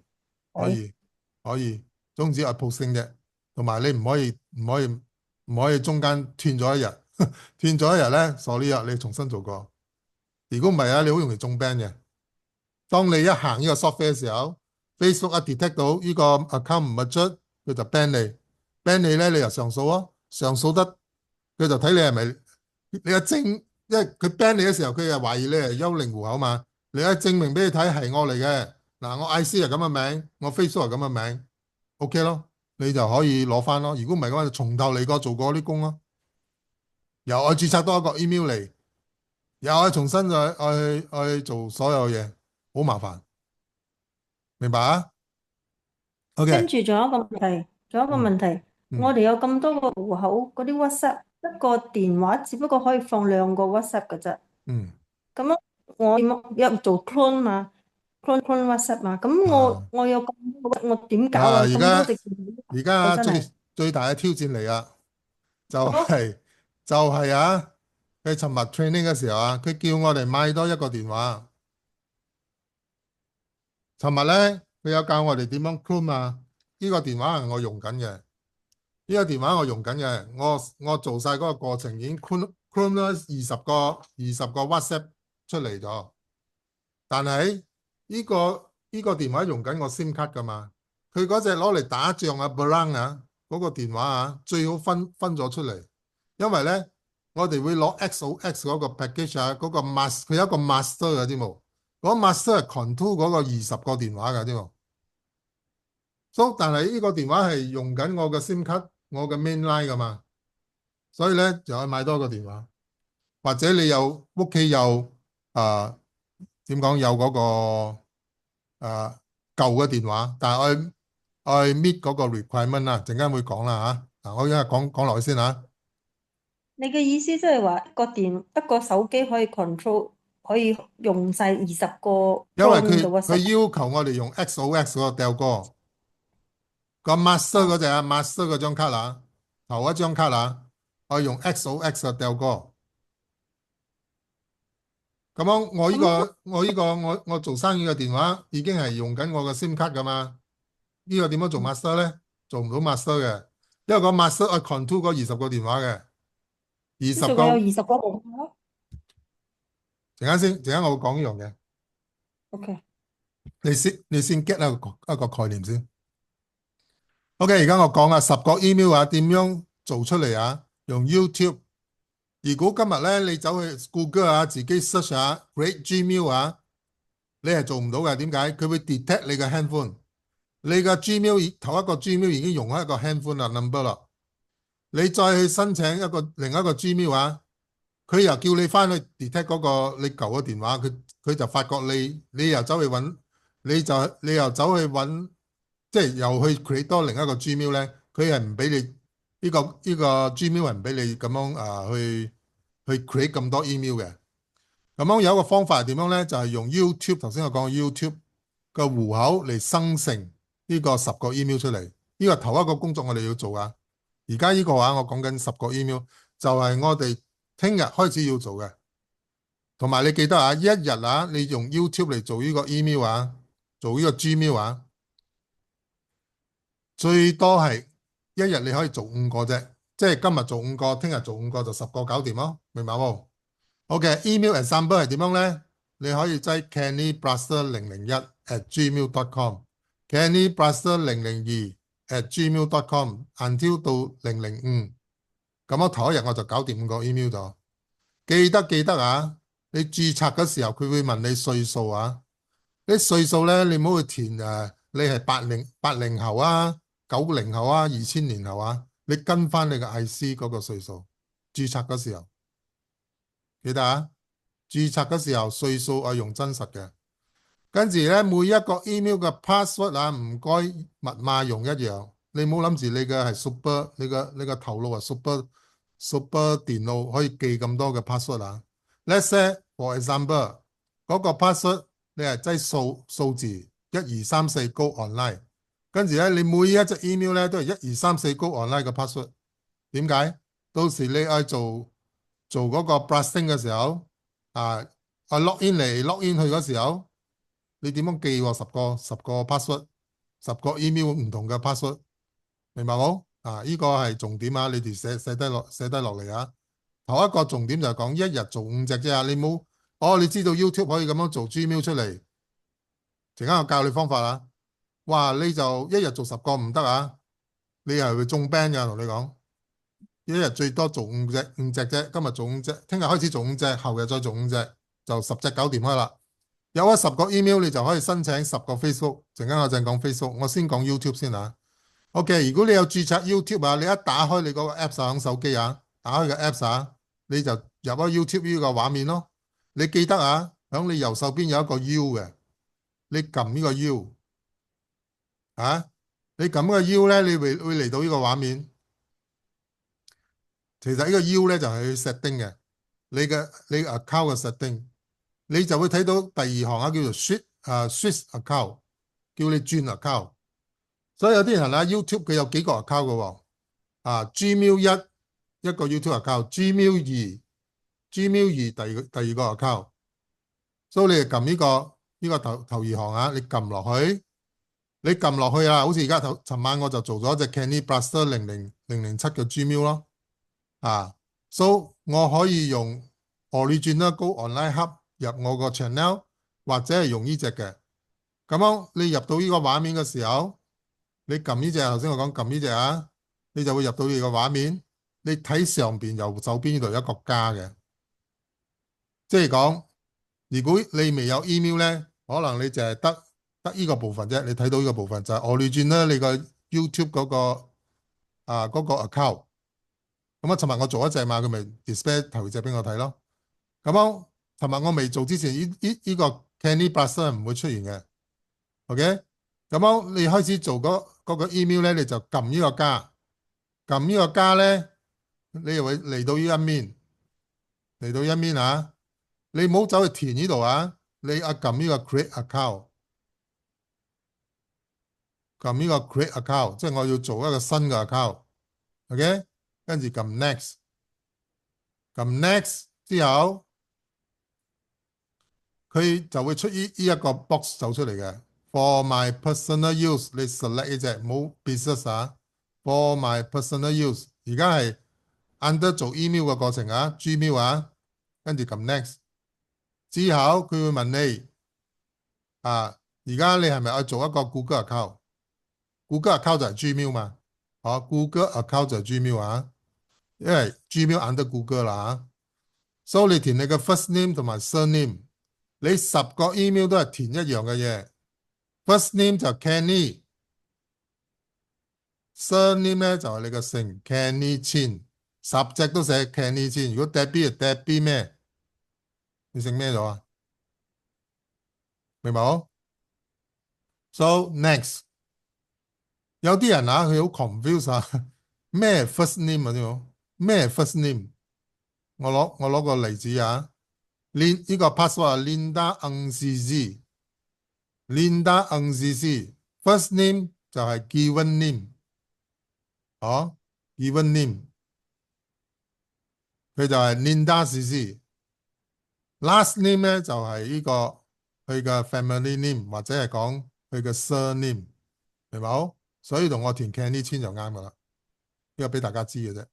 可以，可以，宗旨係 posting 啫，同埋你唔可以中間斷咗一日，斷咗一日咧，sorry啊，你重新做過。如果唔係啊，你好容易中 ban 嘅。當你一行呢個 software 嘅時候，Facebook 一 detect 到呢個 account 唔係出，佢就 ban 你，ban 你咧，你又上訴啊，上訴得佢就睇你係咪你一證，因為佢 ban 你嘅時候，佢又懷疑你係幽靈戶口嘛，你一證明俾你睇係我嚟嘅，嗱我 IC 係咁嘅名，我 Facebook 係咁嘅名，OK 咯，你就可以攞翻咯。如果唔係嘅話，就從頭嚟過做過啲工咯，又我註冊多一個 email 嚟，又我重新去做所有嘢，好麻煩，明白啊？OK，跟住仲有一個問題，仲有一個問題，我哋有咁多個戶口，嗰啲 WhatsApp 一個電話只不過可以放2個 WhatsApp 嘅啫。嗯，咁樣我要做 clone 嘛，clone WhatsApp 嘛，咁我有咁多個，我點搞啊？而咁多隻家而家真係最大嘅挑戰嚟啊，就係啊，佢尋日 training 嘅時候啊，佢叫我哋買多一個電話。尋日咧，佢有教我哋點樣 clone 啊，呢個電話係我用緊嘅，呢個電話我用緊嘅，我做晒嗰個過程已經 clone 咗二十個 WhatsApp 出嚟咗，但係呢個電話用緊我 SIM 卡噶嘛，佢嗰隻攞嚟打仗啊 Barang 啊嗰個電話啊，最好分咗出嚟，因為咧我哋會攞 XOX 嗰個 package 啊，嗰個 佢有一個 master 嘅知冇？嗰 master 係 control 嗰個20個電話嘅知冇？但係呢個電話係用緊我嘅 SIM 卡，我嘅 main line 噶嘛，所以咧就可以買多個電話，或者你有屋企有點講有嗰個舊嘅電話，但係我 meet 嗰個 requirement 啦，陣間會講啦嚇。我而家講落去先嚇。你嘅意思即係話一個手機可以 control 可以用晒20個因為 clone 嘅佢 WhatsApp。要求我哋用 XOX 嗰個掉歌個 master 嗰隻啊，master 嗰張卡啦，頭一張卡啦，我用 XOX 嘅掉歌。咁樣我做生意嘅電話已經係用緊我嘅 SIM 卡噶嘛？呢個點樣做 master 咧？做唔到 master 嘅，因為個 master 係 control 嗰20個電話嘅，二十個。仲有20個號碼。陣間我會講呢樣嘢。OK。你先 get 一個概念先。OK，而家我講啊，10個 email 啊，點樣做出嚟啊？用 YouTube。如果今日咧你走去 Google 啊，自己 search 下 Create Gmail 啊，你係做唔到嘅。點解？佢會 detect 你嘅 handphone。你嘅 Gmail 頭一個 Gmail 已經用開一個 handphone 啦 number 啦。你再去申請另一個 Gmail 啊，佢又叫你翻去 detect 嗰個你舊嘅電話，佢就發覺你又走去揾，你又走去揾，即係又去 create 多另一個 Gmail 咧，佢係唔俾你呢個 Gmail 係唔俾你咁樣去 create 咁多 email 嘅。咁樣有一個方法係點樣咧？就係用 YouTube， 頭先我講 YouTube 個戶口嚟生成呢個10個 email 出嚟。呢個頭一個工作我哋要做啊。而家呢個話我講緊10個 email，就係我哋聽日開始要做嘅。同埋你記得啊，一日啊，你用 YouTube 嚟做呢個 email 啊，做呢個 Gmail 啊，最多係一日你可以做5個啫，即係今日做5個，聽日做5個就10個搞掂咯，明白冇？OK，email example 係點樣咧？你可以擠 kennybrasser001@gmail.com，kennybrasser002@gmail.com，until 到005。咁我頭一日我就搞掂5個 email 咗。記得啊！你註冊嘅時候佢會問你歲數啊。啲歲數咧，你唔好去填你係80後啊、90後啊、2000年後啊，你跟翻你嘅 IC 嗰個歲數。註冊嘅時候記得啊！註冊嘅時候歲數係用真實嘅。跟住咧，每一個 email 嘅 password 啊，唔該密碼用一樣。你唔好諗住你嘅係 super，你個頭腦係 super 電腦可以記咁多嘅 password 啊。Let's say for example，嗰個 password 你係擠數字12345 go online， 跟住咧你每一隻 email 咧都係12345 go online 嘅 password。點解？到時你愛做嗰個 browsing 嘅時候log in 嚟 log in 去嗰時候，你點樣記10個 password？ 10個 email 唔同嘅 password，明白冇？啊，呢個係重點啊，你哋寫低落嚟啊。頭一個重點就係講一日做5隻啫啊，你冇你知道 YouTube 可以咁樣做 Gmail 出嚟，陣間我教你方法啊。哇，你就一日做10個唔得啊，你係會中 ban 㗎，同你講。一日最多做5隻啫，今日做5隻，聽日開始做5隻，後日再做5隻，就10隻搞掂開啦。有咗10個 email，你就可以申請10個 Facebook。陣間我講 Facebook，我先講 YouTube 先啊。OK，如果你有註冊 YouTube 啊，你一打開你嗰個 Apps 喺手機啊，打開個 Apps 啊，你就入咗 YouTube 呢個畫面咯。你記得啊，響你右手邊有一個 U 嘅，你撳呢個 U 啊，你撳呢個 U 咧，你會嚟到呢個畫面。其實呢個 U 咧就係去 setting 嘅，你嘅 account 嘅 setting，你就會睇到第2行啊，叫做 switch account， 叫你轉 account。所以有啲人啦 YouTube 佢有幾個 account 嘅喎，Gmail 一個 YouTube account，Gmail 2第二個 account。所以你就撳呢個頭2行啊，你撳落去啊，好似而家尋晚我就做咗隻 Canny Blaster 00007嘅 Gmail 咯。So 我可以用 Original Go Online Hub 入我個 channel， 或者係用呢隻嘅。咁樣你入到呢個畫面嘅時候，你撳呢隻，頭先我講撳呢隻啊，你就會入到呢個畫面。你睇上邊右手邊呢度有一個加嘅，即係講如果你未有 email 咧，可能你淨係得呢個部分啫。你睇到呢個部分就係 Original 你個 YouTube 嗰個 account。咁尋日我做一隻嘛，佢咪 display 頭隻俾我睇咯。咁樣尋日我未做之前，呢個 Canny Blaster 係唔會出現嘅。OK，咁樣你開始做嗰個 email 咧，你就撳呢個加，撳呢個加咧，你又會嚟到呢一面啊。你唔好走去填呢度啊，你撳呢個 create account， 撳呢個 create account， 即係我要做一個新嘅 account。OK。跟住撳 next， 撳 next 之後，佢就會出呢一個 box 走出嚟嘅。For my personal use， 你 select 呢隻，冇 business 啊。For my personal use， 而家係 under 做 email 嘅過程啊 ，Gmail 啊，跟住撳 next 之後，佢會問你而家你係咪要做一個 Google account？Google account 就係 Gmail 嘛，Google account 就係 Gmail 啊。因為 Gmail under Google 啦，所以你填你嘅 first name 同埋 surname， 你10個 email 都係填一樣嘅嘢。first name 就 Kenny，surname 咧就係你嘅姓 Kenny Chin，10隻都寫 Kenny Chin。如果 Debbie 係 Debbie 咩？你姓咩咗啊？明冇 ？So next， 有啲人佢好 confuse 咩 first name 啊？咩 first name？ 我攞個例子啊。呢個 password Linda Ng CC first name 就係 given name， given name 佢就係 Linda CC。last name 咧就係呢個佢嘅 family name 或者係講佢嘅 surname， 明冇？所以同我填 Canny Chin 就啱噶啦，呢個俾大家知嘅啫。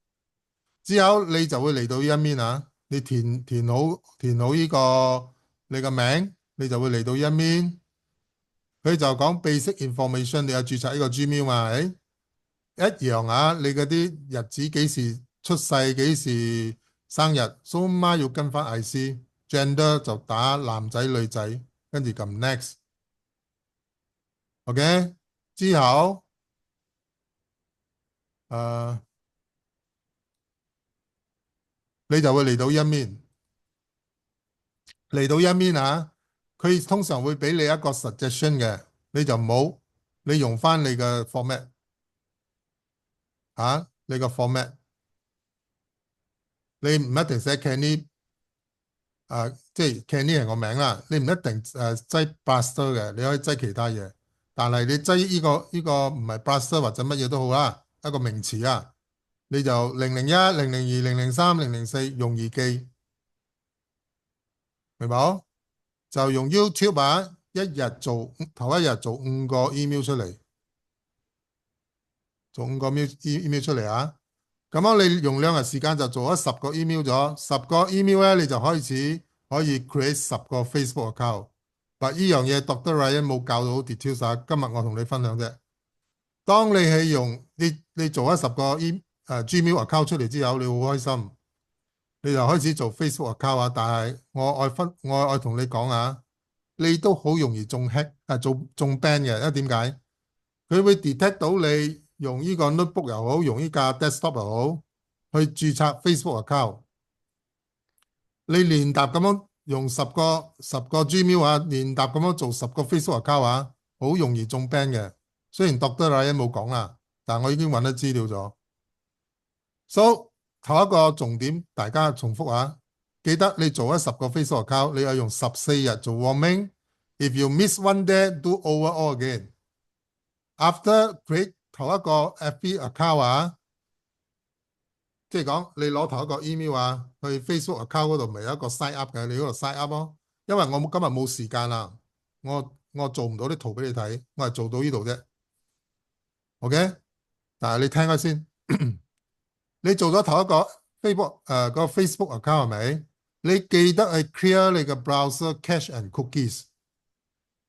之後你就會嚟到呢一面啊，你填好呢個你嘅名，你就會嚟到一面。佢就講 basic information， 你有註冊呢個 Gmail 嘛？一樣啊，你嗰啲日子幾時出世，幾時生日，蘇媽要跟翻 IC，gender 就打男仔女仔，跟住撳 next。OK， 之後你就會嚟到一面，佢通常會俾你一個 suggestion 嘅，你就冇，你用翻你嘅 format 你個 format， 你唔一定寫 Canny， 即係 Canny 係我名啦，你唔一定擠 Blaster 嘅，你可以擠其他嘢，但係你擠呢個唔係 Blaster 或者乜嘢都好啦，一個名詞啊，你就001、002、003、004容易記，明冇？就用 YouTube 頭一日做5個 email 出嚟，做5個 email 出嚟啊。咁樣你用2日時間就做咗10個 email 咗，10個 email 咧你就開始可以 create 10個 Facebook account。但呢樣嘢 Dr. Ryan 冇教到 details 啊，今日我同你分享啫。當你係用你做咗10個Gmail account 出嚟之後，你好開心，你就開始做 Facebook account 啊。但係我愛同你講啊，你都好容易中 hack 中 ban 嘅，因為點解？佢會 detect 到你用呢個 notebook 又好，用呢架 desktop 又好，去註冊 Facebook account。你連搭咁樣用10個 Gmail 啊，連搭咁樣做10個 Facebook account 啊，好容易中 ban 嘅。雖然 Dr. Ryan 冇講啦，但我已經揾到資料咗。So 頭一個重點，大家重複下，記得你做咗10個 Facebook account，你要用14日做 warming。If you miss one day, do over all again. After create 頭一個 FB account 啊，即係講你攞頭一個 email 啊，去 Facebook account 嗰度咪有一個 sign up 嘅，你嗰度 sign up 咯。因為我今日冇時間啦，我做唔到啲圖俾你睇，我係做到呢度啫。OK， 但係你聽下先，你做咗頭一個 Facebook 嗰個 Facebook account 係咪？你記得係 clear 你嘅 browser cache and cookies，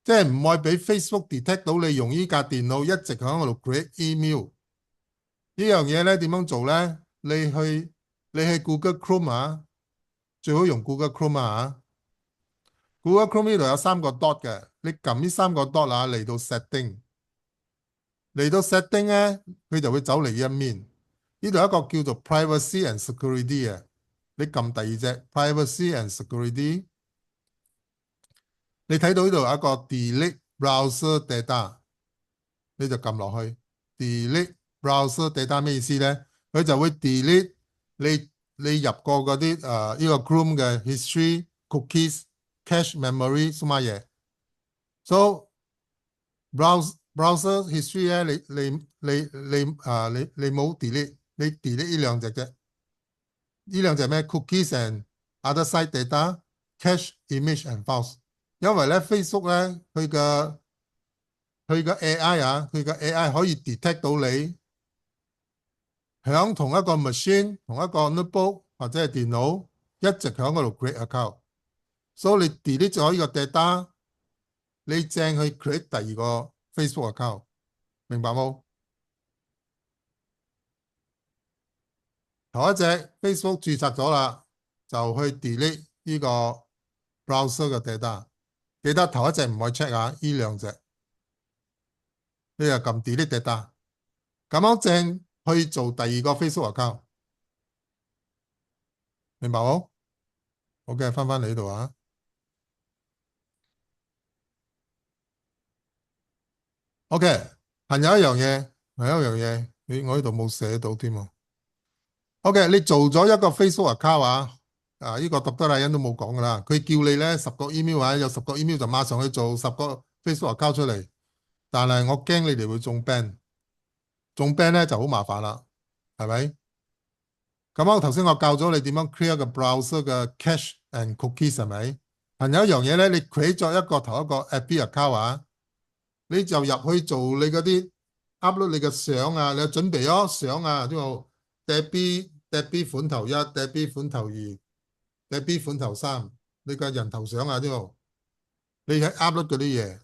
即係唔可以俾 Facebook detect 到你用呢架電腦一直喺嗰度 create email。呢樣嘢咧點樣做咧？你去 Google Chrome 啊，最好用 Google Chrome 啊。Google Chrome 呢度有3個 dot 嘅，你撳呢3個 dot 啊，嚟到 setting， 嚟到 setting 咧，佢就會走嚟呢一面。呢度有一個叫做 privacy and security 嘅，你撳第二隻 privacy and security， 你睇到呢度有一個 delete browser data， 你就撳落去 delete browser data 咩意思咧？佢就會 delete 你入過嗰啲呢個 Chrome 嘅 history、cookies、cache memory 乜嘢。So browser history 咧，你冇 delete， 你 delete 呢2隻啫。呢2隻咩 ？cookies and other site data、cache、image and files。因為咧 Facebook 咧佢嘅 AI 啊，佢嘅 AI 可以 detect 到你響同一個 machine、同一個 notebook 或者係電腦一直響嗰度 create account， 所以你 delete 咗呢個 data， 你正去 create 第二個 Facebook account， 明白冇？頭一隻 Facebook 註冊咗啦，就去 delete 呢個 browser 嘅 data， 記得頭一隻唔可以 check 下呢2隻，你就撳 delete data， 咁樣正去做第二個 Facebook account， 明白冇？好嘅，翻嚟呢度啊。OK， 還有一樣嘢，我呢度冇寫到添喎。OK， 你做咗一個 Facebook account 啊，呢個Dr. Ryan都冇講噶啦，佢叫你咧10個 email 啊，有10個 email 就馬上去做10個 Facebook account 出嚟，但係我驚你哋會中 ban， 中 ban 咧就好麻煩啦，係咪？咁我頭先我教咗你點樣 clear 個 browser 嘅 cache and cookies 係咪？還有一樣嘢咧，你 create 咗頭一個 FB account 啊，你就入去做你嗰啲 upload 你嘅相啊，你準備咗相啊，之後 Debbie 款頭1、Debbie 款頭2、Debbie 款頭3，你個人頭相啊，之後你喺 upload 嗰啲嘢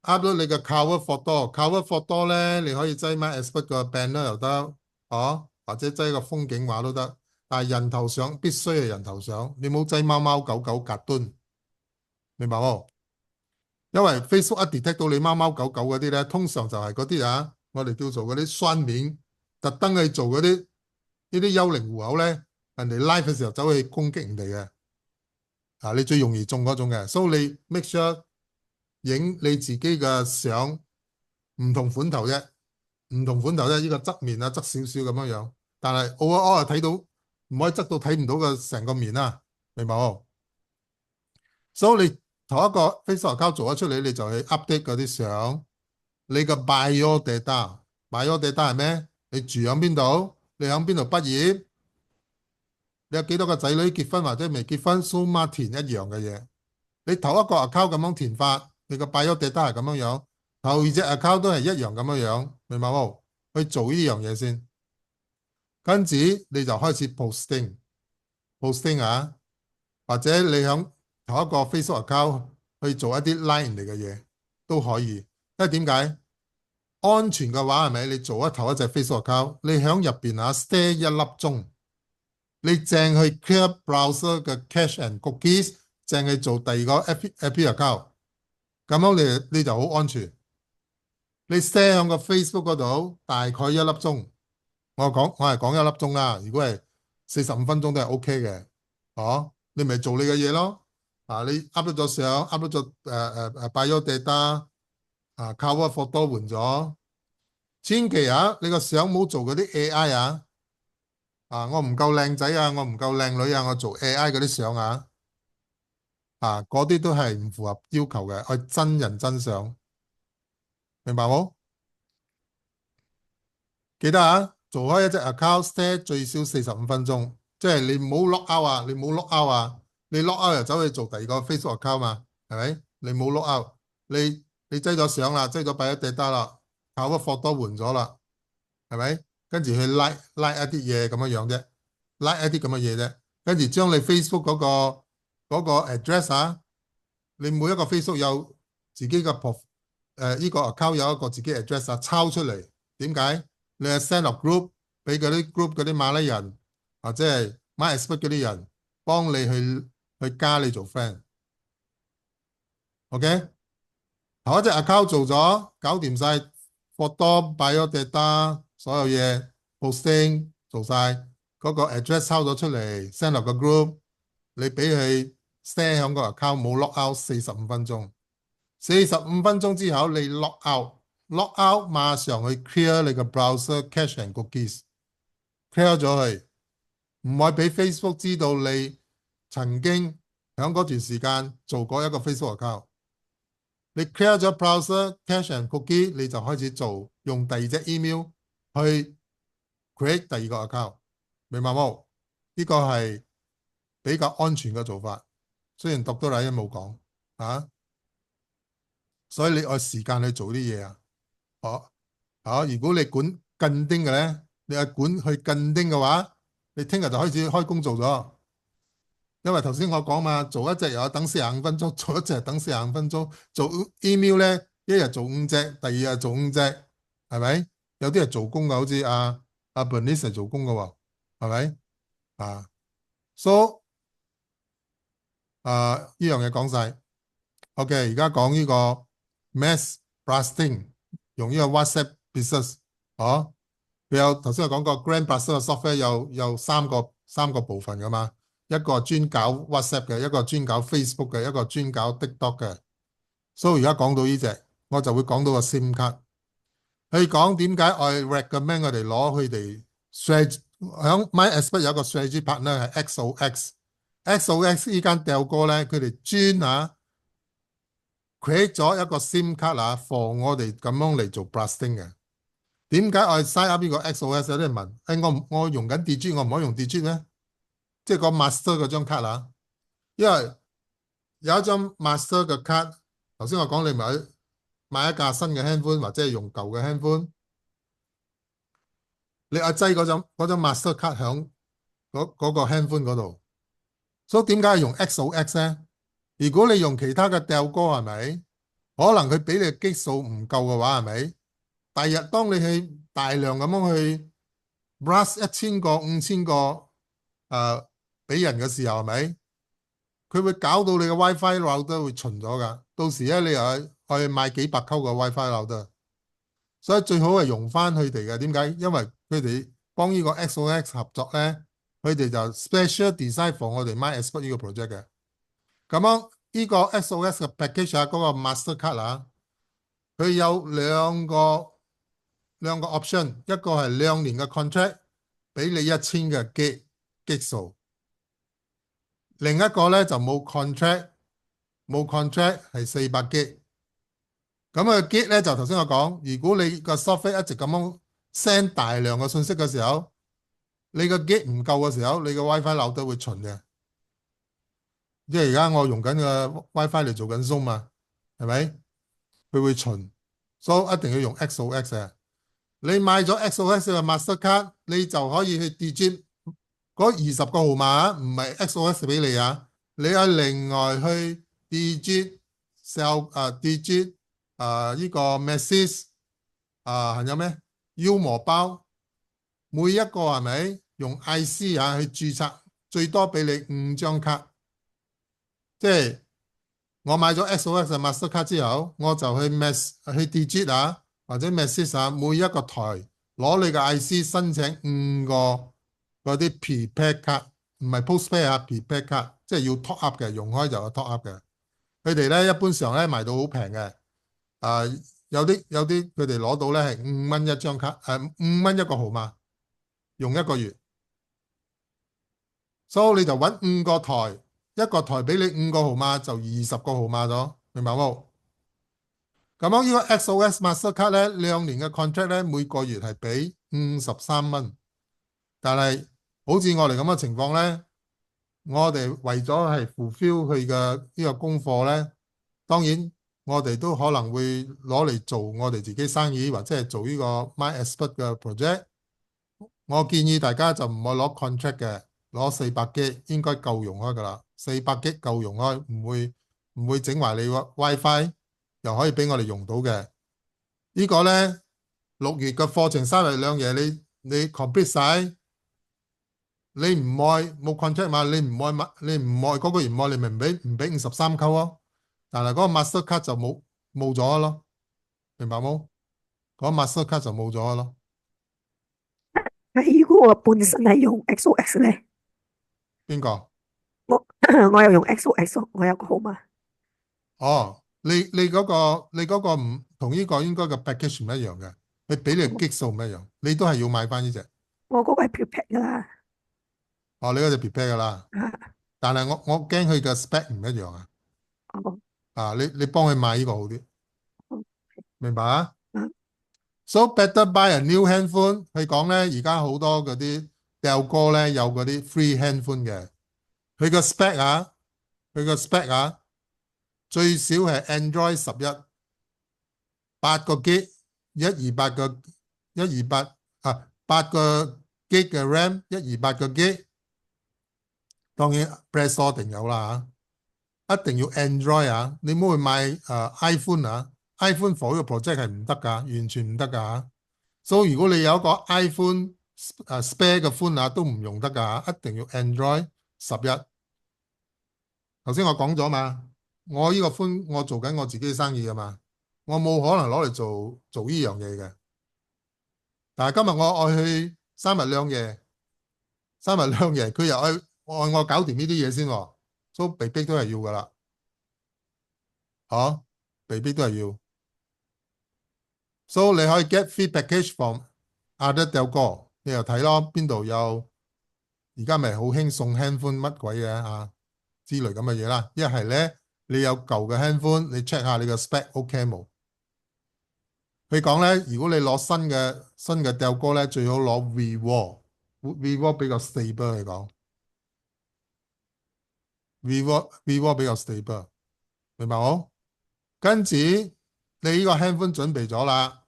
，upload 你嘅 cover photo，cover photo 咧，你可以擠埋 export 個 banner 又得，或者擠個風景畫都得，但係人頭相必須係人頭相，你冇擠貓貓狗狗格墩，明白冇？因為 Facebook 一 detect 到你貓貓狗狗嗰啲咧，通常就係嗰啲啊，我哋叫做嗰啲酸面，特登去做嗰啲呢啲幽靈戶口咧，人哋 live 嘅時候走去攻擊人哋嘅，你最容易中嗰種嘅，所以你 make sure 影你自己嘅相唔同款頭啫，唔同款頭啫，呢個側面啊側少少咁樣樣，但係overall睇到唔可以側到睇唔到嘅成個面啊，明白冇？所以你頭一個 Facebook account 做咗出嚟，你就去 update 嗰啲相。你個 bio data 係咩？你住喺邊度？你喺邊度畢業？你有幾多個仔女結婚或者未結婚？數碼填一樣嘅嘢。你頭一個 account 咁樣填法，你個 bio data 係咁樣樣，頭2隻 account 都係一樣咁樣樣，明白冇？去做呢樣嘢先，跟住你就開始 posting 啊，或者你響頭一個 Facebook account 去做一啲 line 嚟嘅嘢都可以，因為點解？安全嘅話係咪？你做頭一隻 Facebook account，你響入邊stay 一粒鐘，你淨去 clear browser 嘅 cache and cookies，淨係做第二個 app account，咁樣你就好安全。你 stay 響個 Facebook 嗰度大概一粒鐘，我係講一粒鐘啦。如果係45分鐘都係 OK 嘅，哦，你咪做你嘅嘢咯。你 upload 咗相，upload 咗biodata，cover photo 換咗，千祈你個相冇做嗰啲 AI 我唔夠靚仔我唔夠靚女我做 AI 嗰啲相嗰啲都係唔符合要求嘅，係真人真相，明白冇？記得做開一隻 account stay 最少45分鐘，即係你唔好 lock out你冇 lock out你 lock out 又走去做第二個 Facebook account 嘛，係咪？你冇 lock out，你擠咗相啦，擠咗擺咗 data 啦，靠個 photo 換咗啦，係咪？跟住去 like 一啲嘢咁樣啫，like 一啲咁嘅嘢啫，跟住將你 Facebook 嗰個 address你每一個 Facebook 有自己嘅呢個 account 有一個自己 address 抄出嚟，點解？你係 send 落 group 俾嗰啲 group 嗰啲馬來人或者係 MyExpert 嗰啲人幫你去加你做 friend，OK？頭一隻 account 做咗，搞掂晒 photo、biodata 所有嘢 posting 做晒，嗰個 address 抄咗出嚟 send 落個 group，你俾佢 stay 響個 account 冇 lock out 45分鐘，45分鐘之後你 lock out 馬上去 clear 你個 browser cache and cookies，clear 咗佢，唔可以俾 Facebook 知道你曾經響嗰段時間做過一個 Facebook account。你 clear 咗 browser cache and cookie， 你就開始用第二隻 email 去 create 第二個 account， 明白冇？呢個係比較安全嘅做法，雖然讀多啦，因冇講所以你按時間去做啲嘢如果你管近丁嘅咧，你係管去近丁嘅話，你聽日就開始開工做咗。因為頭先我講嘛，做一隻又有等45分鐘，做一隻等45分鐘，做 email 咧，一日做5隻，第二日做5隻，係咪？有啲係做工嘅，好似阿 Bernice 係做工嘅喎，係咪？So 呢樣嘢講晒。OK，而家講呢個 mass blasting， 用呢個 WhatsApp business，佢有頭先我講過 Grand Blaster 嘅 software 有三個部分噶嘛，一個專搞 WhatsApp 嘅，一個專搞 Facebook 嘅，一個專搞 TikTok 嘅。所以而家講到呢隻，我就會講到個 SIM 卡。佢講點解我 recommend 我哋攞佢哋 strategy， 響 MyExpert 有個 strategy partner 係 XOX 呢間掉哥咧，佢哋專create 咗一個 SIM 卡for我哋咁樣嚟做 blasting 嘅。點解我 sign up 呢個 XOS？ 有啲人問，我用緊 Digit， 我唔可以用 Digit 咩？即係個 master 嗰張卡因為有一張 master 嘅卡，頭先我講你買一架新嘅 handphone 或者係用舊嘅 handphone， 你擠嗰張 master 卡響嗰個 handphone 嗰度，所以點解係用 XOX 咧？如果你用其他嘅掉歌係咪？可能佢俾你嘅基數唔夠嘅話係咪？第日當你去大量咁樣去 blast 1000個、5000個俾人嘅時候係咪？佢會搞到你嘅 WiFi router 會巡咗㗎。到時咧你又去買幾百溝嘅 WiFi router，所以最好係用翻佢哋嘅。點解？因為佢哋幫呢個 XOX 合作咧，佢哋就 special design for 我哋 MyExpert 呢個 project 嘅。咁樣呢個 XOX 嘅 package 嗰個 master card佢有兩個 option， 一個係2年嘅 contract， 俾你1000嘅 gig 數，另一個咧就冇 contract 係400 gig。咁啊 gig 咧就頭先我講，如果你個 software 一直咁樣 send 大量嘅信息嘅時候，你個 gig 唔夠嘅時候，你個 WiFi 漏都會巡嘅。即係而家我用緊嘅 WiFi 嚟做緊 Zoom 係咪？佢會巡，所以一定要用 XOX 嘅。你買咗 XOS 嘅 Mastercard，你就可以去 digit 嗰20個號碼啊，唔係 XOS 俾你啊，你係另外去 digit digit 呢個 message 還有咩 U 荷包，每一個係咪用 IC 去註冊，最多俾你5張卡，即係我買咗 XOS 嘅 Mastercard 之後，我就去 digit 或者 message 每一個台攞你嘅 IC 申請5個嗰啲 prepaid 卡，唔係 postpaid prepaid 卡，即係要 top up 嘅，用開就有 top up 嘅。佢哋咧一般上咧賣到好平嘅，有啲佢哋攞到咧係5蚊一張卡，5蚊一個號碼，用1個月。所以你就揾5個台，一個台俾你5個號碼，就20個號碼咗，明白冇？咁樣呢個 XOS Mastercard 咧，2年嘅 contract 咧，每個月係俾53蚊。但係好似我哋咁嘅情況咧，我哋為咗係 fulfill 佢嘅呢個功課咧，當然我哋都可能會攞嚟做我哋自己生意，或者係做呢個 MyExpert 嘅 project。我建議大家就唔好攞 contract 嘅，攞400G 應該夠用開噶啦，400G 夠用開，唔會整壞你 WiFi，又可以俾我哋用到嘅。呢個呢，6月嘅課程3日2夜，你 complete 晒，你唔愛冇 contract 嘛，你唔愛嗰個月唔愛，你咪唔俾53扣咯。但係嗰個 Mastercard 就冇咗咯，明白冇？嗰個 Mastercard 就冇咗咯。如果我本身係用 XOS 咧，邊個？我我又用 XOS，我有個號碼。哦，你嗰個唔同呢個應該個 package 唔一樣嘅，佢俾你嘅激數唔一樣，你都係要買翻呢隻。我嗰個係 prepaid 噶啦。哦，你嗰隻 prepare 噶啦，但係我驚佢嘅 spec 唔一樣啊。你幫佢買呢個好啲，明白啊？So better buy a new handphone。佢講咧，而家好多嗰啲掉哥咧有嗰啲 free handphone 嘅，佢個 spec 最少係 Android 11 8個 G 128個1288個 G 嘅 RAM 128個 G， 當然 Play Store 定有啦一定要 Android 你唔好去買iPhone iPhone for 呢個 project 係唔得噶，完全唔得噶。所以如果你有一個 iPhone spare 嘅寬都唔用得噶，一定要 Android 11。頭先我講咗嘛，我呢個寬我做緊我自己生意噶嘛，我冇可能攞嚟做呢樣嘢嘅。但係今日我愛去3日2夜，3日2夜，佢又愛我搞掂呢啲嘢先喎，所以被逼都係要噶啦，被逼都係要。So 你可以 get free package from other 掉哥，你又睇咯，邊度有而家咪好興送 handphone 乜鬼嘅之類咁嘅嘢啦。一係咧你有舊嘅 handphone，你 check 下你個 spec OK 冇？佢講咧，如果你攞新嘅掉哥咧，最好攞 vivo 比較 stable 嚟講 ，vivo 比較 stable， 明白冇？跟住你呢個 handphone 準備咗啦，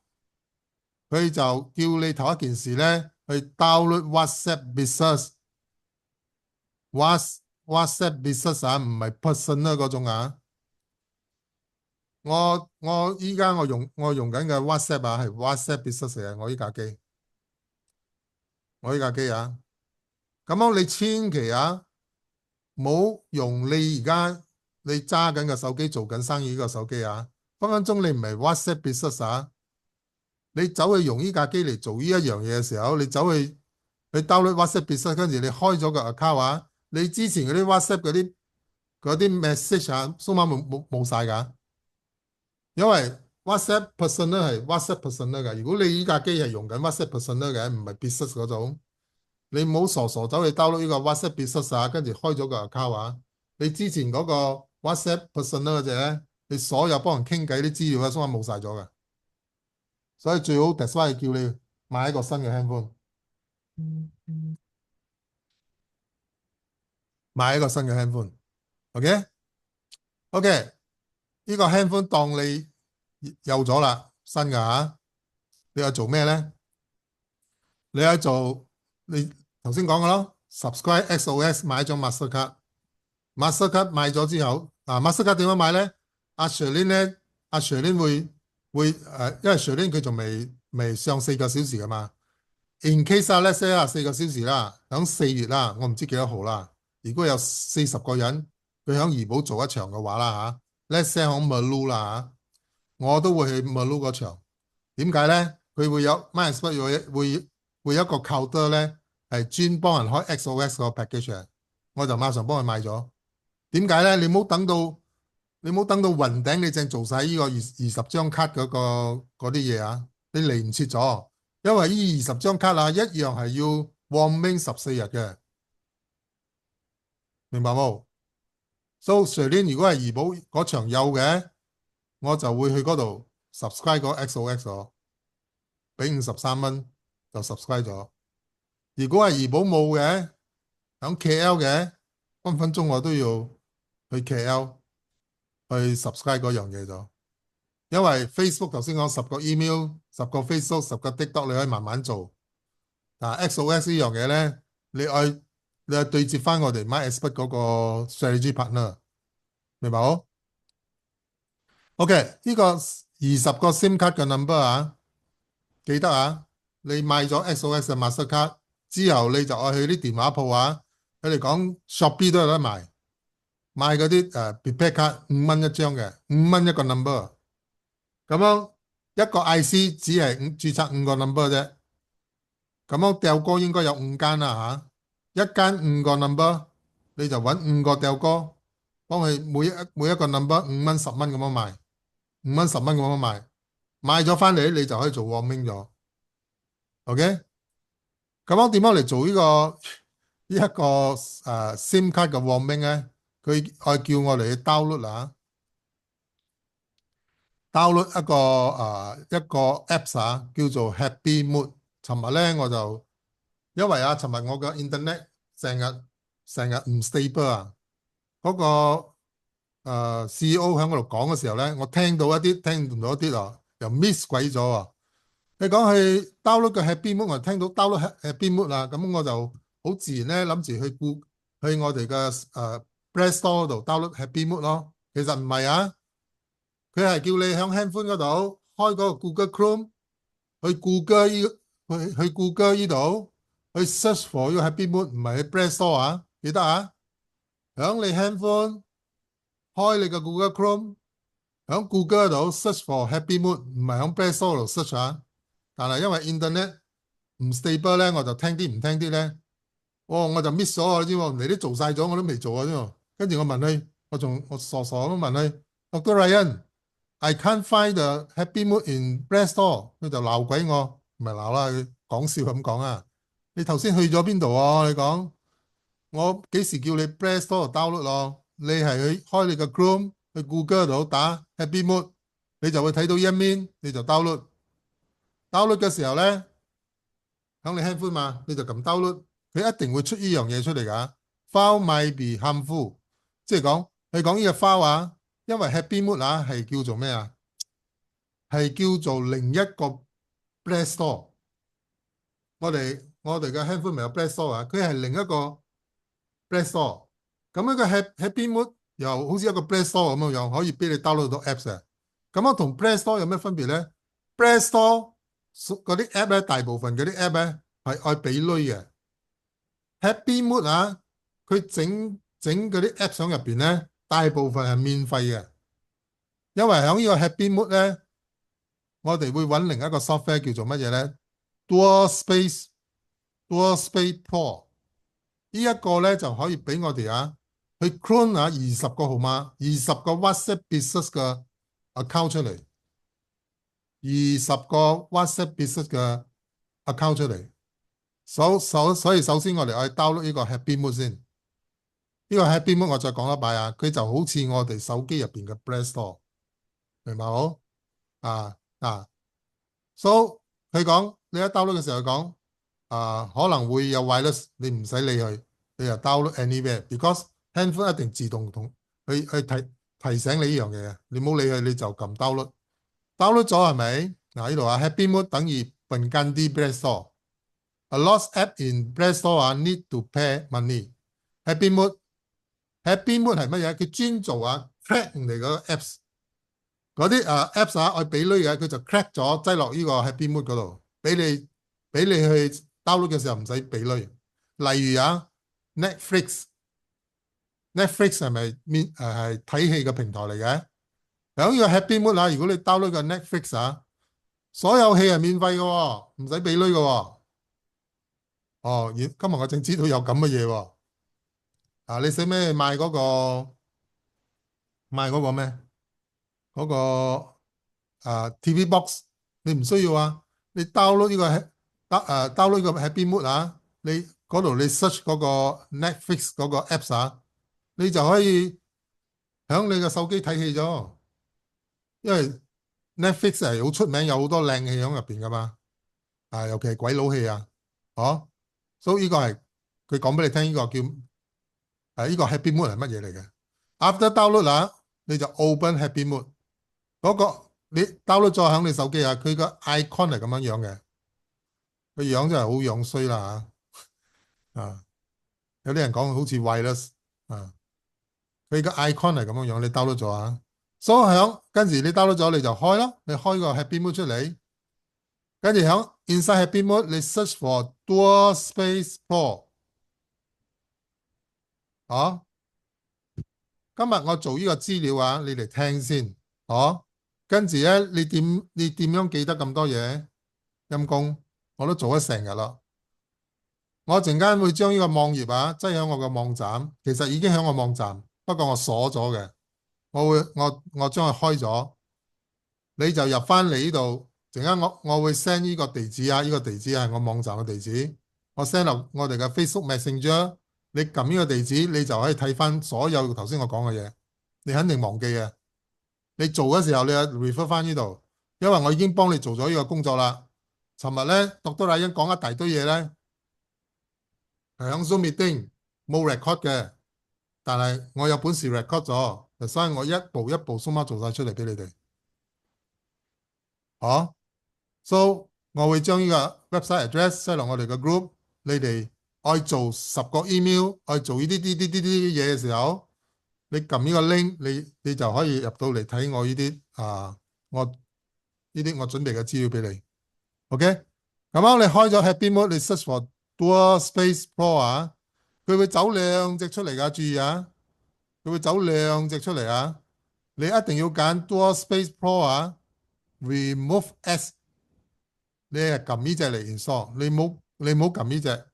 佢就叫你頭一件事咧去 download WhatsApp Business。WhatsApp Business 唔係 personal 嗰種我依家我用緊嘅 WhatsApp 係 WhatsApp Business 嘅，我依架機咁樣你千祈冇用你而家你揸緊嘅手機做緊生意呢個手機分分鐘你唔係 WhatsApp Business你走去用呢架機嚟做呢一樣嘢嘅時候，你走去download WhatsApp Business， 跟住你開咗個 account 你之前嗰啲 WhatsApp 嗰啲 message 數碼冇晒㗎，因為 WhatsApp Personal 係 WhatsApp Personal 㗎。如果你呢架機係用緊 WhatsApp Personal 嘅，唔係 Business 嗰種，你唔好傻走去 download 呢個 WhatsApp Business跟住開咗個 account 你之前嗰個 WhatsApp Personal 嗰隻咧，你所有幫人傾偈啲資料數碼冇晒咗㗎，所以最好 Desire 叫你買一個新嘅 handphone。買一個新嘅 handphone，OK？OK，呢個 handphone 當你有咗啦，新嘅你又做咩咧？你喺做你頭先講嘅咯，subscribe XOS 買咗 Mastercard 買咗之後，Mastercard 點樣買咧？阿 Shirley 咧，阿 Shirley 會因為 Shirley 佢仲未上4個小時噶嘛。In case 啊，let's say 4個小時啦，響4月啦，我唔知幾多號啦。如果有40個人，佢響怡保做一場嘅話啦嚇，let's say 響 Merlot 啦嚇，我都會去 Merlot 嗰場。點解咧？佢會有 MyExpert 會有一個 counter 咧，係專幫人開 XOS 個 package，我就馬上幫佢買咗。點解咧？你唔好等到雲頂，你正做晒呢個20張卡嗰啲嘢啊！你嚟唔切咗，因為呢20張卡啊，一樣係要 warming 14日嘅，明白冇？So 上年如果係怡保嗰場有嘅，我就會去嗰度 subscribe 個 XOX 咗，俾53蚊就 subscribe 咗。如果係怡保冇嘅，響 KL 嘅，分分鐘我都要去 KL 去 subscribe 嗰樣嘢咗。因為 Facebook 頭先講10個 email、10個 Facebook、10個 TikTok 你可以慢慢做。但係 XOS 呢樣嘢咧，你去對接翻我哋 MyExpert 嗰個 strategy partner，明白冇 ？OK，呢個20個 SIM 卡嘅 number 啊，記得啊，你買咗 XOS 嘅 Mastercard 之後，你就愛去啲電話鋪啊，佢哋講 Shopee 都有得賣，賣嗰啲prepaid 卡5蚊一張嘅，5蚊一個 number。咁樣一個 IC 只係註冊5個 number 啫，咁樣掉歌應該有5間啦嚇，一間5個 number，你就揾5個掉歌，幫佢每一個 number 5蚊10蚊咁樣賣，5蚊10蚊咁樣賣，賣咗翻嚟你就可以做 warming 咗 ，OK？咁樣點樣嚟做呢一個SIM 卡嘅 warming 咧？佢叫我哋去 download 啦。download 一個 apps 叫做 Happy Mood。尋日咧我就因為尋日我嘅 internet 成日唔 stable 啊，嗰個CEO 喺嗰度講嘅時候咧，我聽到一啲，聽唔到一啲啊，又 miss 鬼咗啊！你講去 download 嘅 Happy Mood，我聽到 download Happy Mood 啦，咁我就好自然咧諗住去我哋嘅Play Store 度 download Happy Mood 咯。其實唔係啊。佢係叫你響 handphone 嗰度開嗰個 Google Chrome，去 Google 呢度去 search for 呢個 Happy Mood，唔係去 Play Store 啊，記得啊。響你 handphone 開你個 Google Chrome，響 Google 度 search for Happy Mood，唔係響 Play Store 度 search 啊。但係因為 internet 唔 stable 咧，我就聽啲唔聽啲咧，我就 miss 咗啊！知喎，你都做晒咗，我都未做啊！知喎，跟住我問佢，我傻傻咁問佢 Dr. Ryan。I can't find the Happy Mood in Play Store， 佢就鬧鬼我，唔係鬧啦，佢講笑咁講啊！你頭先去咗邊度啊？你講我幾時叫你 Play Store download 咯？你係去開你個 Chrome 去 Google 度打 Happy Mood， 你就會睇到一面，你就 download。download 嘅時候咧，響你 handphone 嘛，你就撳 download， 佢一定會出呢樣嘢出嚟㗎。File might be harmful， 即係講你講呢個 file 啊。因為 Happy Mood 係叫做咩啊？係叫做另一個 Play Store。我哋嘅 handphone 咪有 Play Store 啊？佢係另一個 Play Store。咁一個 Happy Mood 又好似一個 Play Store 咁樣，可以俾你 download 到 apps 啊。咁樣同 Play Store 有咩分別咧？Play Store 嗰啲 app 咧，大部分嗰啲 app 咧係愛俾鐳嘅。Happy Mood 佢整嗰啲 app 上入邊咧，大部分係免費嘅，因為喺呢個 Happy Mood 咧，我哋會揾另一個 software 叫做乜嘢咧 ？Dual Space Pro 呢一個咧就可以俾我哋去 clone 20個號碼、20個 WhatsApp business 嘅 account 出嚟，20個 WhatsApp business 嘅 account 出嚟。所以首先我哋去 download 呢個 Happy Mood 先。呢個 Happy Mood 我再講一擺佢就好似我哋手機入邊嘅 Play Store， 明白好？So 佢講你一 download 嘅時候講可能會有 wireless， 你唔使理佢，你就 download anywhere，because handphone 一定自動去提醒你呢樣嘢，你冇理佢，你就撳 download 咗係咪？呢度Happy Mood等於笨間啲 Play Store， A lost app in Play Store 啊 need to pay money。Happy Mood，Happy Mood 係乜嘢？佢專做crack 人哋嗰個 apps，嗰啲apps 愛俾女嘅，佢就 crack 咗擠落呢個 Happy Mood 嗰度，俾你去 download 嘅時候唔使俾女。例如Netflix 係咪係睇戲嘅平台嚟嘅？響呢個 Happy Mood 如果你 download 個 Netflix 所有戲係免費嘅喎，唔使俾女嘅喎。哦，今日我正知道有咁嘅嘢喎。你使咩買嗰個咩？嗰個TV box 你唔需要你 download 呢個download 個 Happy Mood 你嗰度你 search 嗰個 Netflix 嗰個 apps 你就可以響你個手機睇戲咗。因為 Netflix 係好出名，有好多靚戲響入邊噶嘛。尤其係鬼佬戲所以呢個係佢講俾你聽，呢個叫呢個 Happy Mood 係乜嘢嚟嘅？After download 你就 open Happy Mood 嗰個你 download 咗響你手機佢個 icon 係咁樣嘅，個樣真係好樣衰啦有啲人講好似 wireless 佢個 icon 係咁樣你 download 咗所以跟住你 download 咗你就開咯，你開個 Happy Mood 出嚟，跟住響 inside Happy Mood 你 search for Dual Space Pro 今日我做呢個資料你嚟聽先跟住咧你點樣記得咁多嘢？陰公我都做咗成日啦。我陣間會將呢個網頁擠喺我個網站，其實已經喺我網站，不過我鎖咗嘅。我將佢開咗，你就入翻嚟呢度。陣間我會 send 呢個地址呢個地址係我網站嘅地址。我 send 落我哋嘅 Facebook Messenger，你撳呢個地址，你就可以睇翻所有頭先我講嘅嘢。你肯定忘記嘅。你做嘅時候你refer 翻呢度，因為我已經幫你做咗呢個工作啦。尋日咧Dr. Ryan講一大堆嘢咧，係響 Zoom meeting 冇 record 嘅，但係我有本事 record 咗，所以我一步一步鬆貓做晒出嚟俾你哋。So 我會將呢個 website address send 落我哋嘅 group， 你哋愛做10個 email， 愛做呢啲嘢嘅時候，你撳呢個 link， 你就可以入到嚟睇我呢啲我準備嘅資料俾你。OK， 咁樣你開咗 Happy Mood， 你 search for Dual Space Pro 佢會走兩隻出嚟噶，注意佢會走兩隻出嚟你一定要揀 Dual Space Pro Remove S， 你係撳呢隻嚟 install， 你唔好撳呢隻。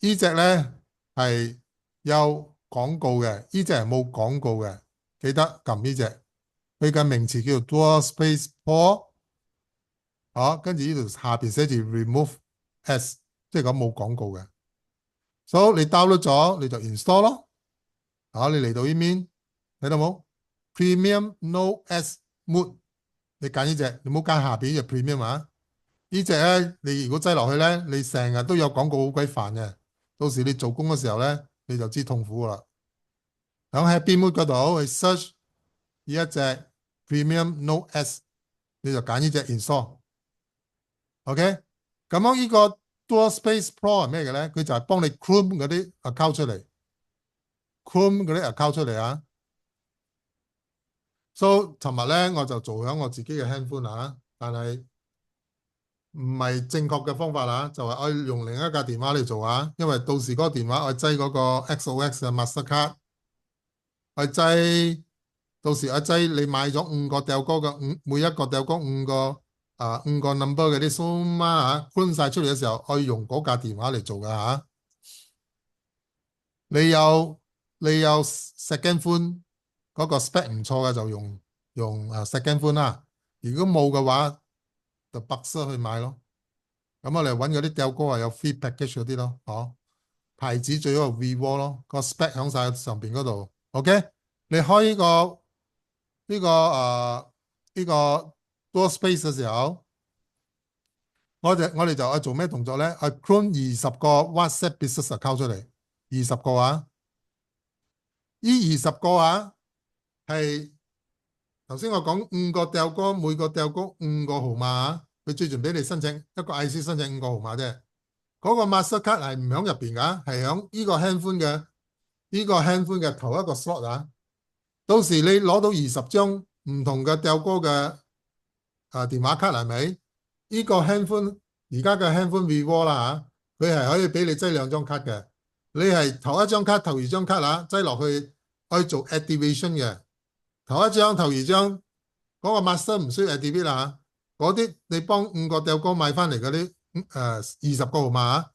呢隻咧係有廣告嘅，呢隻係冇廣告嘅，記得撳呢隻。佢嘅名詞叫做 Dual Space Pro， 跟住呢度下邊寫住 Remove S， 即係講冇廣告嘅。所以你 download 咗你就 install 咯。你嚟到呢邊睇到冇 ？Premium No S Mood， 你揀呢隻，你唔好揀下邊呢隻 Premium 呢隻咧，你如果擠落去咧，你成日都有廣告，好鬼煩嘅。到時你做工嘅時候咧，你就知痛苦啦。響 Happy Mood 嗰度去 search 呢一隻 Premium No S， 你就揀呢隻 install。OK， 咁樣呢個 Dual Space Pro 係咩嘅咧？佢就係幫你 Chrome 嗰啲 account 出嚟 ，Chrome 嗰啲 account 出嚟So 尋日咧我就做響我自己嘅 handphone 但係唔係正確嘅方法就係我用另一架電話嚟做因為到時嗰個電話我擠嗰個 XOX 嘅 Mastercard， 我擠到時我擠你買咗5個掉歌嘅每一個掉歌5個 number 嘅啲數碼搬晒出嚟嘅時候，我要用嗰架電話嚟做㗎你有 second phone 嗰個 spec 唔錯嘅就用second phone 啦。如果冇嘅話，就白色去買咯。咁我哋揾嗰啲掉歌有 free package 嗰啲咯，牌子最好係 vivo 咯，個 spec 響晒上邊嗰度。OK， 你開呢個 Dual Space 嘅時候，我哋就做咩動作咧？clone 20個 WhatsApp business account 出嚟，20個呢20個係頭先我講5個掉歌，每個掉歌5個號碼佢最盡俾你申請一個 IC 申請5個號碼啫。嗰個 Mastercard 係唔喺入邊㗎，係喺呢個 handphone 嘅頭一個 slot 啊。到時你攞到20張唔同嘅掉歌嘅電話卡係咪？呢個 handphone 而家嘅 handphone Vivo 啦嚇，佢係可以俾你擠2張卡嘅。你係頭一張卡、頭2張卡啦，擠落去可以做 activation 嘅。頭一張、頭2張嗰個 master 唔需要 activate 啦嚇，嗰啲你幫5個掉歌買翻嚟嗰啲20個號碼啊，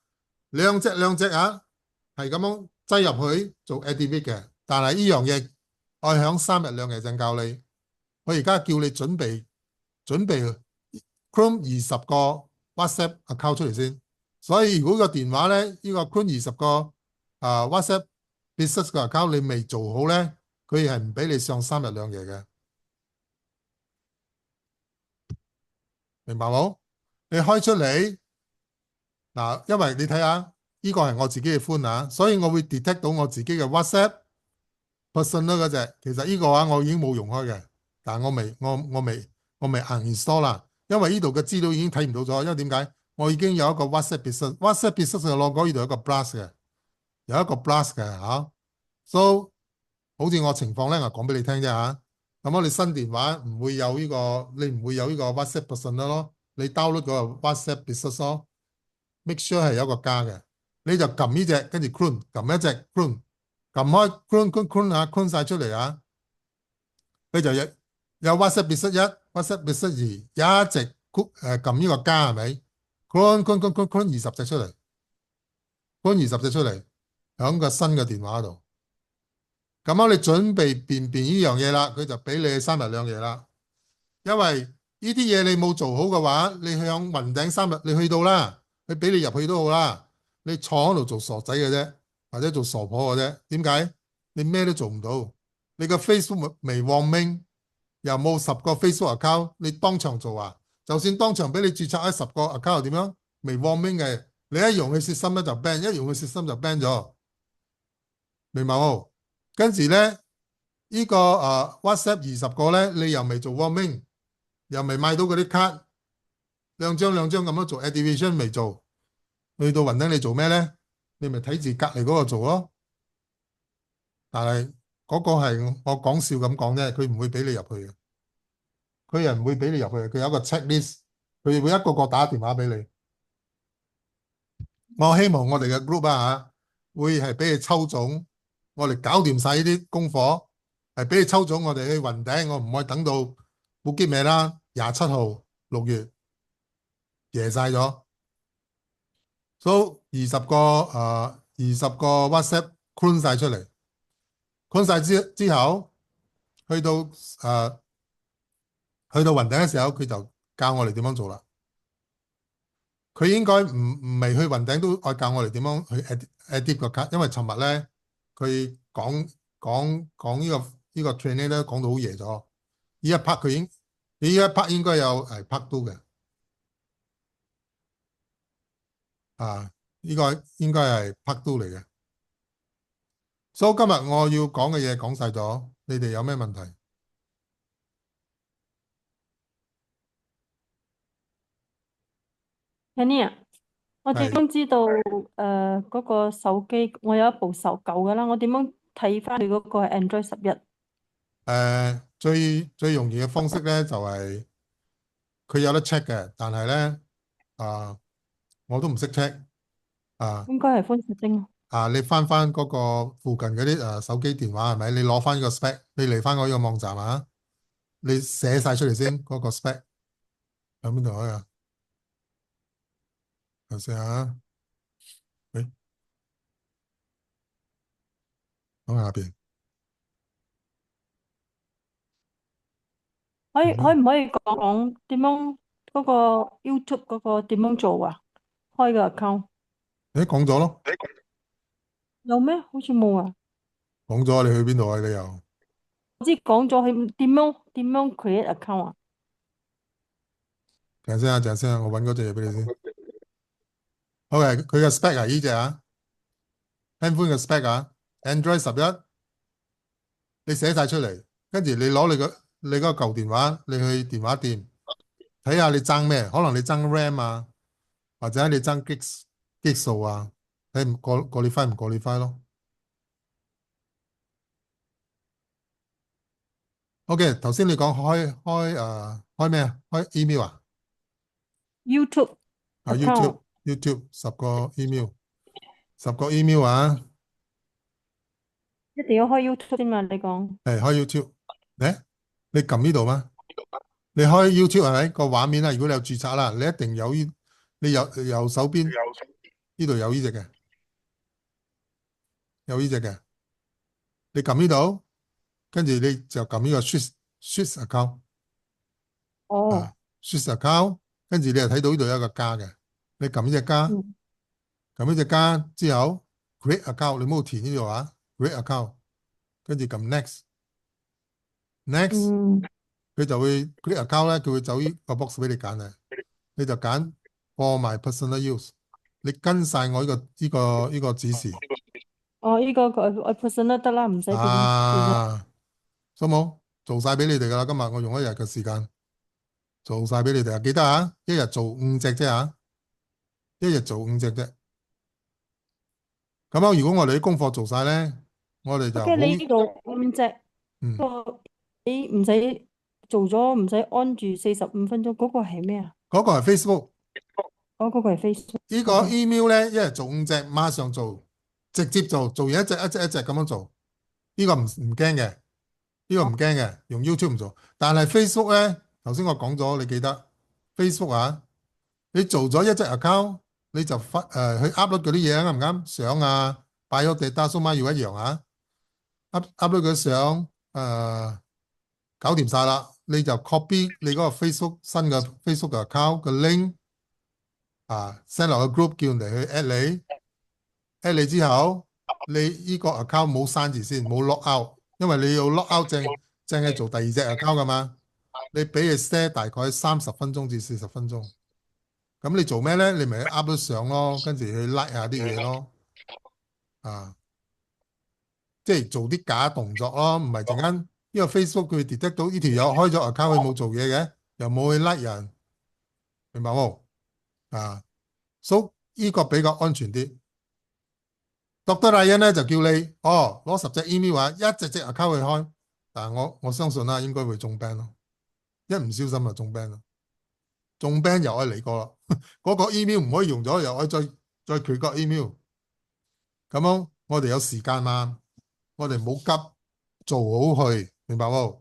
兩隻啊，係咁樣擠入去做 activate 嘅。但係呢樣嘢我響3日2夜陣教你。我而家叫你準備 Chrome 20個 WhatsApp account 出嚟先。所以如果個電話咧呢個 Chrome 20個WhatsApp business 個 account 你未做好咧，佢係唔俾你上3日2夜嘅。明白冇？你開出嚟嗱，因為你睇下呢個係我自己嘅寬啊，所以我會 detect 到我自己嘅 WhatsApp personal 嗰隻。其實呢個話我已經冇用開嘅，但係我未 uninstall 啦，因為呢度嘅資料已經睇唔到咗。因為點解？我已經有一個 WhatsApp business 嘅 logo，呢度有一個 blast 嘅，so 好似我情況咧，我講俾你聽啫嚇。咁我哋新電話唔會有呢個，你唔會有呢個 WhatsApp personal 咯。你 download 嗰個 WhatsApp business 咯，make sure 係有一個加嘅，你就撳呢隻，跟住 clone 撳一隻 clone，撳開 clone 啊 clone 晒出嚟啊，佢就有 WhatsApp business 1、WhatsApp business 2，一直撳呢個加係咪 clone 20隻出嚟，clone 20隻出嚟，響個新嘅電話度。咁我哋準備便呢樣嘢啦，佢就俾你3日2夜啦。因為呢啲嘢你冇做好嘅話，你向雲頂3日，你去到啦，佢俾你入去都好啦，你坐喺度做傻仔嘅啫，或者做傻婆嘅啫。點解？你咩都做唔到，你個 Facebook 未旺命，又冇10個 Facebook account，你當場做啊？就算當場俾你註冊喺10個 account 又點樣？未旺命嘅，你一用佢蝕心咧就 ban， 一用佢蝕心就 ban 咗，明白冇？跟住咧，呢個WhatsApp 20個咧，你又未做 warming， 又未買到嗰啲卡，兩張咁樣做 activation 未做，去到雲頂你做咩咧？你咪睇住隔離嗰個做咯。但係嗰個係我講笑咁講啫，佢唔會俾你入去嘅，佢又唔會俾你入去，佢有一個 checklist， 佢會一個個打電話俾你。我希望我哋嘅 group 會係俾你抽中。我哋搞掂晒呢啲功課，係俾你抽咗我哋去雲頂，我唔可以等到冇結尾啦。27號6月夜晒咗，所以20個 WhatsApp clone 晒出嚟，clone 晒之後，去到雲頂嘅時候，佢就教我哋點樣做啦。佢應該唔未去雲頂都愛教我哋點樣去 edit 個卡，因為尋日咧。佢講呢個 training 咧講到好夜咗，呢一 part 應該有part 2嘅，呢個應該係 part 2嚟嘅。所以今日我要講嘅嘢講晒咗，你哋有咩問題？Kenny 啊，我點係樣知道嗰個手機我有一部舊嘅啦，我點樣睇翻佢嗰個係 Android 11？最容易嘅方式咧就係佢有得 check 嘅，但係咧我都唔識 check 應該係寬實精。你翻嗰個附近嗰啲手機電話係咪？你攞翻個 spec，你嚟翻我呢個網站啊，你寫晒出嚟先嗰個 spec 喺邊度啊？頭先啊，喺下邊。可唔可以講點樣嗰個 YouTube 嗰個點樣做啊？開個 account 你講咗咯，有咩？好似冇啊！講咗你去邊度啊？你又我知講咗係點樣 create account 啊？陣先啊，我搵嗰隻嘢俾你先。OK，佢嘅 spec 係呢隻handphone 嘅 spec Android 11，你寫晒出嚟，跟住你攞你嗰個舊電話，你去電話店睇下你爭咩，可能你爭 RAM 啊，或者你爭激數啊，睇唔過你唔過你咯。OK，頭先你講開咩啊？開 email 啊？ YouTube 啊 account YouTube 10個 email 啊，一定要開 YouTube 先嘛？你講係開 YouTube，你撳呢度嗎？你開 YouTube 係咪個畫面啊？如果你有註冊啦，你一定有你右手邊呢度有呢隻嘅，有呢隻嘅，你撳呢度，跟住你就撳呢個 Switch account 哦，啊，Switch account，跟住你就睇到呢度有一個加嘅，你撳呢隻加，嗯撳呢隻加之後 create account，你冇填呢度啊，create account，跟住撳 next，嗯，佢就會 create account 咧，佢會走呢個 box 俾你揀嘅，你就揀 for my personal use，你跟晒我呢個指示哦，呢個我 personal 得啦，唔使點其實啊，好冇？做晒俾你哋噶啦，今日我用一日嘅時間做晒俾你哋啊，記得啊，一日做5隻啫啊，一日做5隻啫。咁樣如果我哋啲功課做晒咧，我哋就，OK，好你呢度5隻嗯，個你唔使做咗，唔使安住45分鐘，嗰個係咩啊？嗰個係 Facebook，哦，嗰個係 Facebook。呢個 OK，email 咧，一日做5隻，馬上做，直接做，做完一隻咁樣做，呢個唔驚嘅。呢個唔驚嘅，用 YouTube 唔做。但係 Facebook 咧，頭先我講咗，你記得 Facebook 啊？你做咗一隻 account，你就去 upload 嗰啲嘢啱唔啱？相啊，bio data 數碼要一樣啊，upload 嗰啲相搞掂晒啦，你就 copy 你嗰個 Facebook 新嘅 Facebook account 嘅 link 啊，send 落個 group 叫人哋去 add 你之後，你呢個 account 冇刪字先，冇 lock out，因為你要 lock out 正係做第二隻 account 噶嘛。你俾佢 set 大概30分鐘至40分鐘。咁你做咩咧？你咪 upload 相咯，跟住去 like 下啲嘢咯。啊，即係做啲假動作咯，唔係陣間，因為 Facebook 佢 detect 到呢條友開咗 account 佢冇做嘢嘅，又冇去 like 人，明白冇？啊，所以呢個比較安全啲。Dr. Ryan 咧就叫你攞10隻 email 啊，一隻 account 去開，但係我相信啦，應該會中 ban 咯，一唔小心就中 ban 咯，中 ban 又可以嚟過啦，嗰個 email 唔可以用咗，又可以再 create 個 email，咁樣我哋有時間嘛，我哋冇急，做好去，明白冇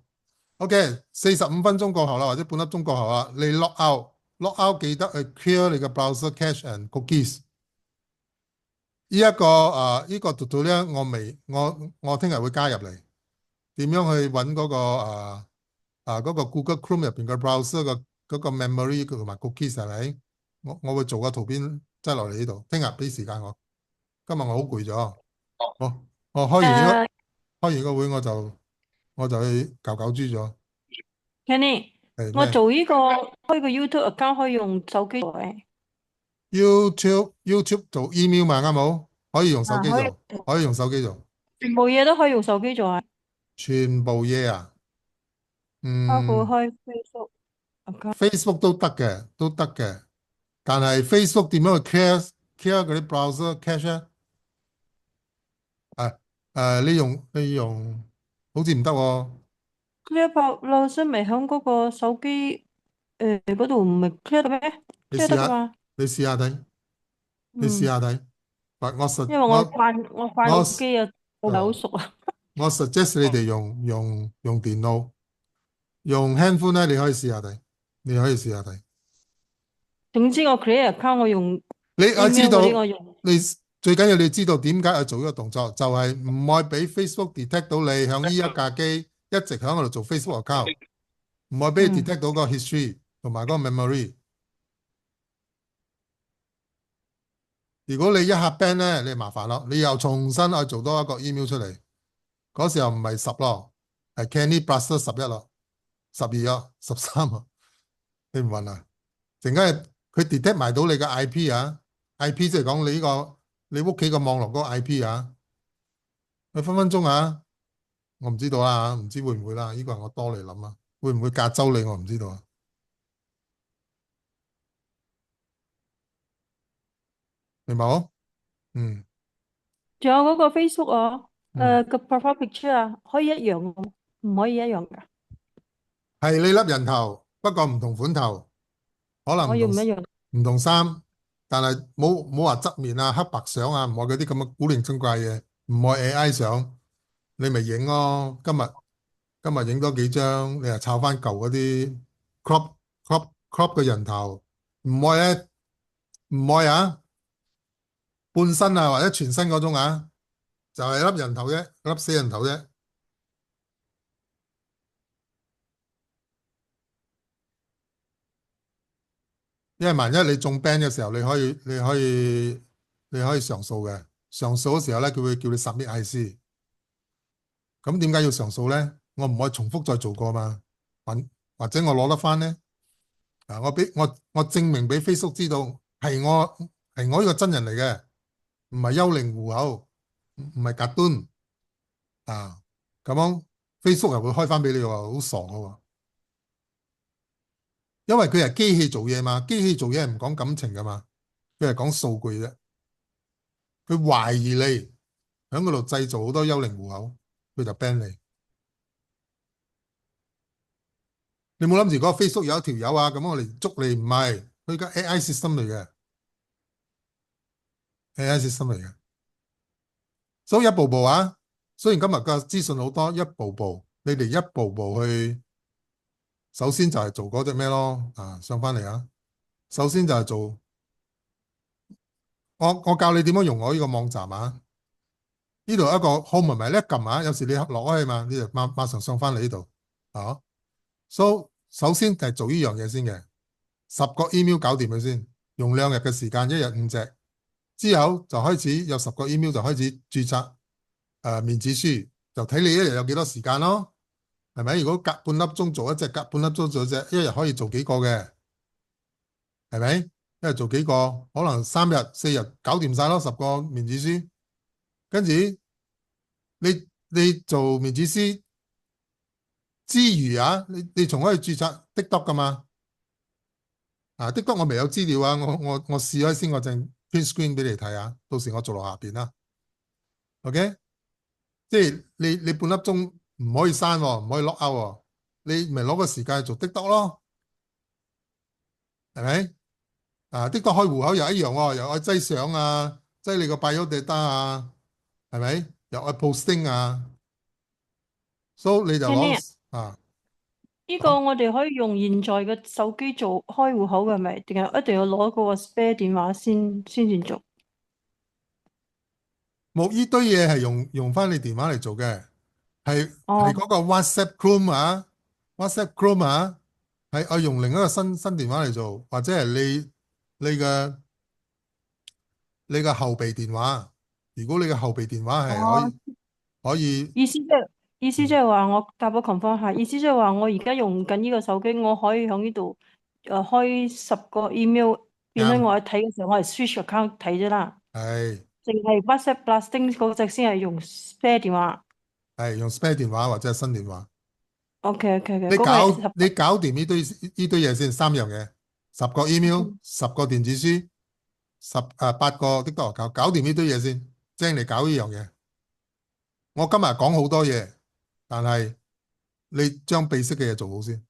？OK，45分鐘過後啦，或者半粒鐘過後啦，你 log out，log out 記得去 clear 你嘅 browser cache and cookies。呢個 tutorial 我聽日會加入嚟，點樣去揾嗰個 Google Chrome 入邊嘅 browser 嗰個 memory 同埋 cookies 係咪？我會做個圖片擠落嚟呢度，聽日俾時間我。今日我好攰咗，我開完個會我就去搞豬咗。Kenny，我係咩做呢個開個 YouTube account 可以用手機做嘅， ？YouTube 做 email 嘛啱冇？可以用手機可以做，可以用手機做，全部嘢都可以用手機做啊，全部嘢啊，包括嗯。開 Facebook account。Facebook 都得嘅，但係 Facebook 點樣去 clear 嗰啲 browser cache 咧？你用好似唔得喎，clear 爆漏聲咪響嗰個手機嗰度唔係 clear 到咩？clear 你試下，得噶嘛？你試下睇，你試嗯，下睇。我實因為我我慣我手機啊，我唔係好熟啊。我 suggest 你哋用電腦，用 handphone 咧，你可以試下睇，你可以試下睇。總之我 create account 我用 我知 email 嗰啲道我用，你最緊要你知道點解要做呢個動作，就係唔愛俾 Facebook detect 到你響呢一架機一直響嗰度做 Facebook account。唔會俾你 detect 到個 history 同埋嗰個 memory。如果你一下 ban 咧，你麻煩咯，你又重新去做多一個 email 出嚟。嗰時候唔係10咯，係 Canny Plus 11咯，12咯，13咯，你唔暈啊？陣間佢 detect 埋到你嘅 IP 啊，IP 即係講你屋企個網絡嗰個 IP 啊，佢分分鐘啊，我唔知道啊，唔知會唔會啦？呢個係我多嚟諗啊，會唔會隔周你我唔知道啊。明白冇？嗯仲有嗰個 Facebook 啊，嗯，個 profile picture 啊，可以一樣嘅，唔可以一樣㗎？係你粒人頭，不過唔同款頭，可能我要唔一樣？唔同衫，但係冇話側面啊、黑白相啊，唔愛嗰啲咁嘅古靈精怪嘢，唔愛 AI 相，你咪影咯。今日影多幾張，你又抄翻舊嗰啲 crop 嘅人頭，唔愛咧，唔愛啊，半身啊或者全身嗰種啊，就係粒人頭啫，粒死人頭啫。因為萬一你中 ban 嘅時候，你可以上訴嘅。上訴嘅時候咧，佢會叫你 submit IC。咁點解要上訴咧？我唔可以重複再做過嘛？或者我攞得翻咧？啊，我證明俾 Facebook 知道係我呢個真人嚟嘅，唔係幽靈戶口，唔係假端啊。咁樣 Facebook 又會開翻俾你喎，好傻噶喎。因為佢係機器做嘢嘛，機器做嘢係唔講感情噶嘛，佢係講數據啫。佢懷疑你喺嗰度製造好多幽靈戶口，佢就 ban 你。你冇諗住嗰個 Facebook 有一條友啊，咁我嚟捉你，唔係，佢而家 AI system 嚟嘅，AI system 嚟嘅。所以一步步啊，雖然今日嘅資訊好多，一步步，你哋一步步去，首先就係做嗰隻咩咯，啊，上翻嚟啊，首先就係做，我教你點樣用我呢個網站啊。呢度一個 home 咪一撳啊，有時你落開去嘛，你就馬上上翻嚟呢度啊。So 首先就係做呢樣嘢先嘅，10個 email 搞掂佢先，用2日嘅時間，一日5隻，之後就開始有10個 email 就開始註冊面子書，就睇你一日有幾多時間咯，係咪？如果隔半粒鐘做一隻，隔半粒鐘做一隻，一日可以做幾個嘅，係咪？一日做幾個，可能3日4日搞掂晒咯，10個面子書。跟住你做面子師之餘啊，你仲可以註冊 TikTok 噶嘛？啊，TikTok 我未有資料啊，我試開先，我陣 print screen 俾你睇下，到時我做落下邊啦。OK，即係你半粒鐘唔可以刪喎，唔可以 lock out 喎，你咪攞個時間去做 TikTok 咯，係咪？啊，TikTok 開戶口又一樣喎，又愛擠相啊，擠你個 bio data 啊，係咪？又愛 posting 啊，所以你就聽聽啊，攞啊。呢個我哋可以用現在嘅手機做開戶口嘅，係咪？定係一定要攞嗰個 spare 電話先至做？冇呢堆嘢係用翻你電話嚟做嘅，係哦，嗰個 WhatsApp Chrome 啊，WhatsApp Chrome 啊，係我用另一個新電話嚟做，或者係你嘅後備電話。如果你嘅後備電話係可哦，以可以，意思即係話我答個 confirm 下，意思即係話我而家用緊呢個手機，我可以喺呢度開10個 email，變咗啱，我一睇嘅時候，我係 switch account 睇啫啦，係淨係 WhatsApp Plus 嗰隻先係用 spare 電話。係用 spare 電話或者係新電話。OK OK OK，嗰個係你搞十你搞掂呢堆嘢先，3樣嘢，10個 email，10個電子書，8個 TikTok 搞掂呢堆嘢先，正嚟搞呢樣嘢。我今日講好多嘢，但係你將秘式嘅嘢做好先，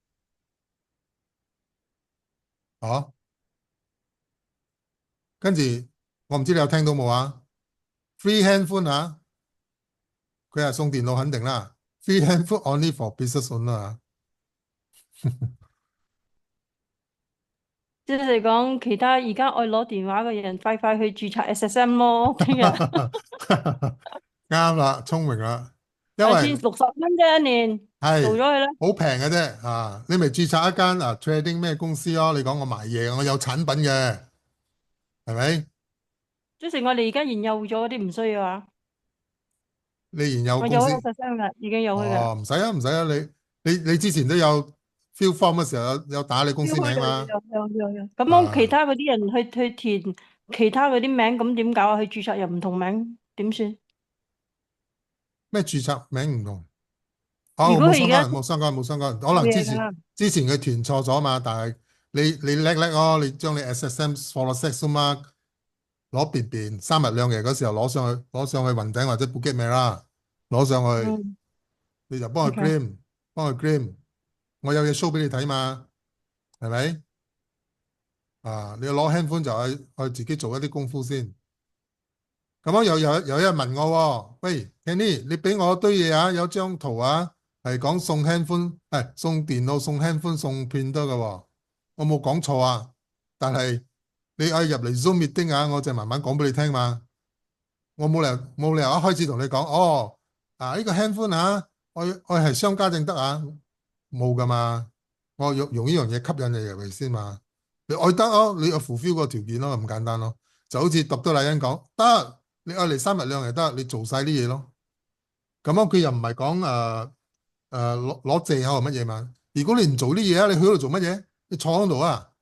哦。跟住我唔知你有聽到冇啊？Free handphone 啊，佢係送電腦肯定啦。Free handphone only for business owner 啊。即係講其他而家愛攞電話嘅人，快快去註冊 SSM 咯，聽日啱啦，聰明啦，因先為60蚊啫一年，做係咗佢啦。好平嘅啫啊！你咪註冊一間trading 咩公司咯？你講我賣嘢，我有產品嘅，係咪？即係我哋而家現有咗嗰啲唔需要啊，你現有我有 公司 SSM 噶，已經有佢噶。唔使啊，唔使啊，你之前都有 fill form 嘅時候有打你公司標開嘅名嘛？有，咁樣其啊，他嗰啲人去填其他嗰啲名，咁點搞啊？去註冊又唔同名，點算？咩註冊名唔同？如哦，果佢而家冇相干，可冇能之前嘢噶，之前佢填錯咗嘛，但係你叻咯，你將你 SSM follow sex 嘛，攞便便3日2夜嗰時候攞上去雲頂或者 Bukit Merah 攞上去，嗯你就幫佢 ，OK， claim，幫佢 claim。我有嘢 show 俾你睇嘛，係咪？你要攞 handphone 就去自己做一啲功夫先。咁樣有一人問我喎，喂 Kenny，你俾我堆嘢啊，有張圖啊，係講送 handphone，送電腦、送 handphone、送 printer 嘅喎，我冇講錯啊。但係你入嚟 Zoom meeting 啊，我就慢慢講俾你聽嘛。我冇理由一開始同你講，呢個 handphone 啊，我係商家正得啊，冇噶嘛。我用呢樣嘢吸引你入嚟先嘛。你愛得咯，你要 fulfill 個條件咯，咁簡單咯。就好似讀到麗欣講，得你愛嚟3日2夜得，你做晒啲嘢咯。咁樣佢又唔係講攞借口係乜嘢嘛？如果你唔做啲嘢啊，你去嗰度做乜嘢？你坐喺度啊，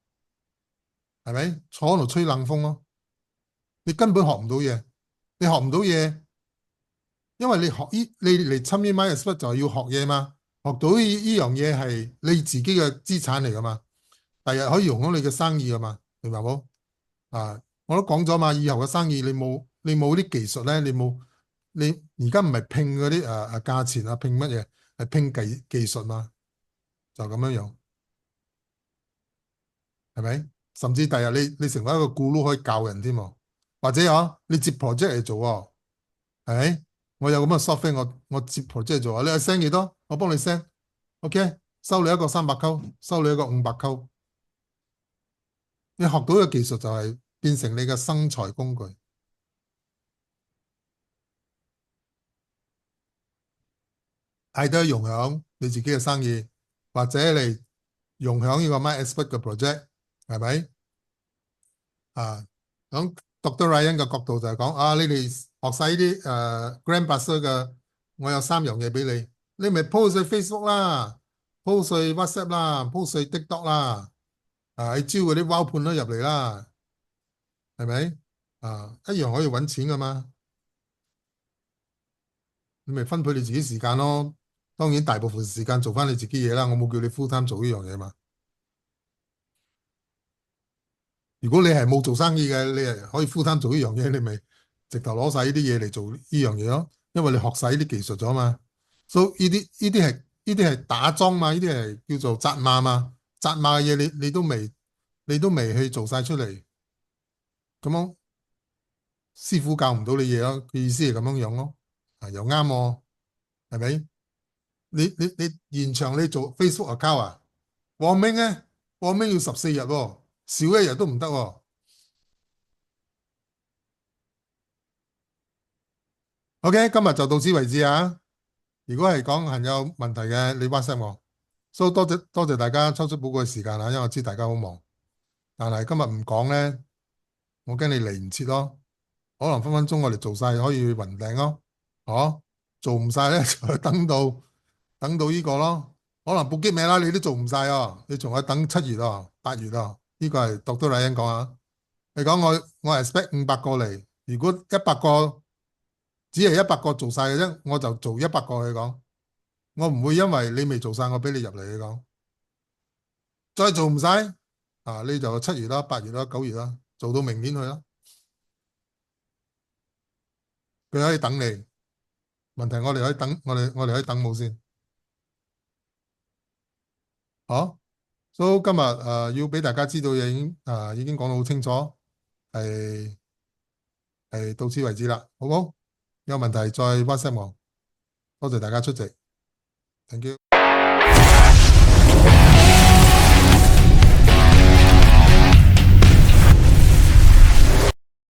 係咪？坐喺度吹冷風咯。你根本學唔到嘢，你學唔到嘢，因為你嚟參與 MyExpert 就係要學嘢嘛。學到呢樣嘢係你自己嘅資產嚟噶嘛，第日可以用到你嘅生意噶嘛，明白冇？我都講咗嘛，以後嘅生意你冇啲技術咧，你而家唔係拼嗰啲價錢啊，拼乜嘢？係拼技術嘛，就咁樣樣，係咪？甚至第日你成為一個咕嚕可以教人添喎，或者你接 project 嚟做喎，係咪？我有咁嘅 software，我接 project 嚟做啊，你係 send 幾多？我幫你 send，OK，收你一個300溝，收你一個500溝。你學到嘅技術就係變成你嘅生財工具，係都係用響你自己嘅生意，或者你用響呢個 MyExpert 嘅 project，係咪？咁 Dr. Ryan 嘅角度就係講，你哋學晒呢啲Grand Master 嘅，我有3樣嘢俾你，你咪 post 去 Facebook 啦，post 去 WhatsApp 啦，post 去 TikTok 啦，你招嗰啲 wow 判都入嚟啦，係咪？一樣可以揾錢噶嘛。你咪分配你自己時間咯，當然大部分時間做翻你自己嘢啦，我冇叫你 full time 做呢樣嘢嘛。如果你係冇做生意嘅，你係可以 full time 做呢樣嘢，你咪直頭攞晒呢啲嘢嚟做呢樣嘢咯，因為你學晒呢啲技術咗嘛。所以呢啲係打樁嘛，呢啲係叫做紮馬嘛，紮馬嘅嘢你都未去做晒出嚟，咁樣師傅教唔到你嘢咯，佢意思係咁樣樣咯，又啱喎，係咪？你現場你做 Facebook account 啊？報名咧，報名要14日喎，少一日都唔得喎。OK，今日就到此為止啊！如果係講係有問題嘅，你 WhatsApp 我。所以多謝大家抽出寶貴嘅時間啊，因為我知大家好忙。但係今日唔講咧，我驚你嚟唔切咯。可能分分鐘我哋做晒可以雲頂咯，做唔晒咧就等到呢個咯。可能報機名啦，你都做唔晒啊！你仲係等7月啊、8月啊？呢個係讀到麗欣講啊。你講我 expect 500個嚟，如果100個只係100個做晒嘅啫，我就做100個。你講，我唔會因為你未做晒，我俾你入嚟。你講，再做唔晒你就7月啦、8月啦、9月啦，做到明年去啦。佢可以等你，問題我哋可以等，我哋可以等冇先。好。所以今日要俾大家知道嘅已經講到好清楚，係到此為止啦，好唔好？有問題再 WhatsApp 我，多謝大家出席，thank you。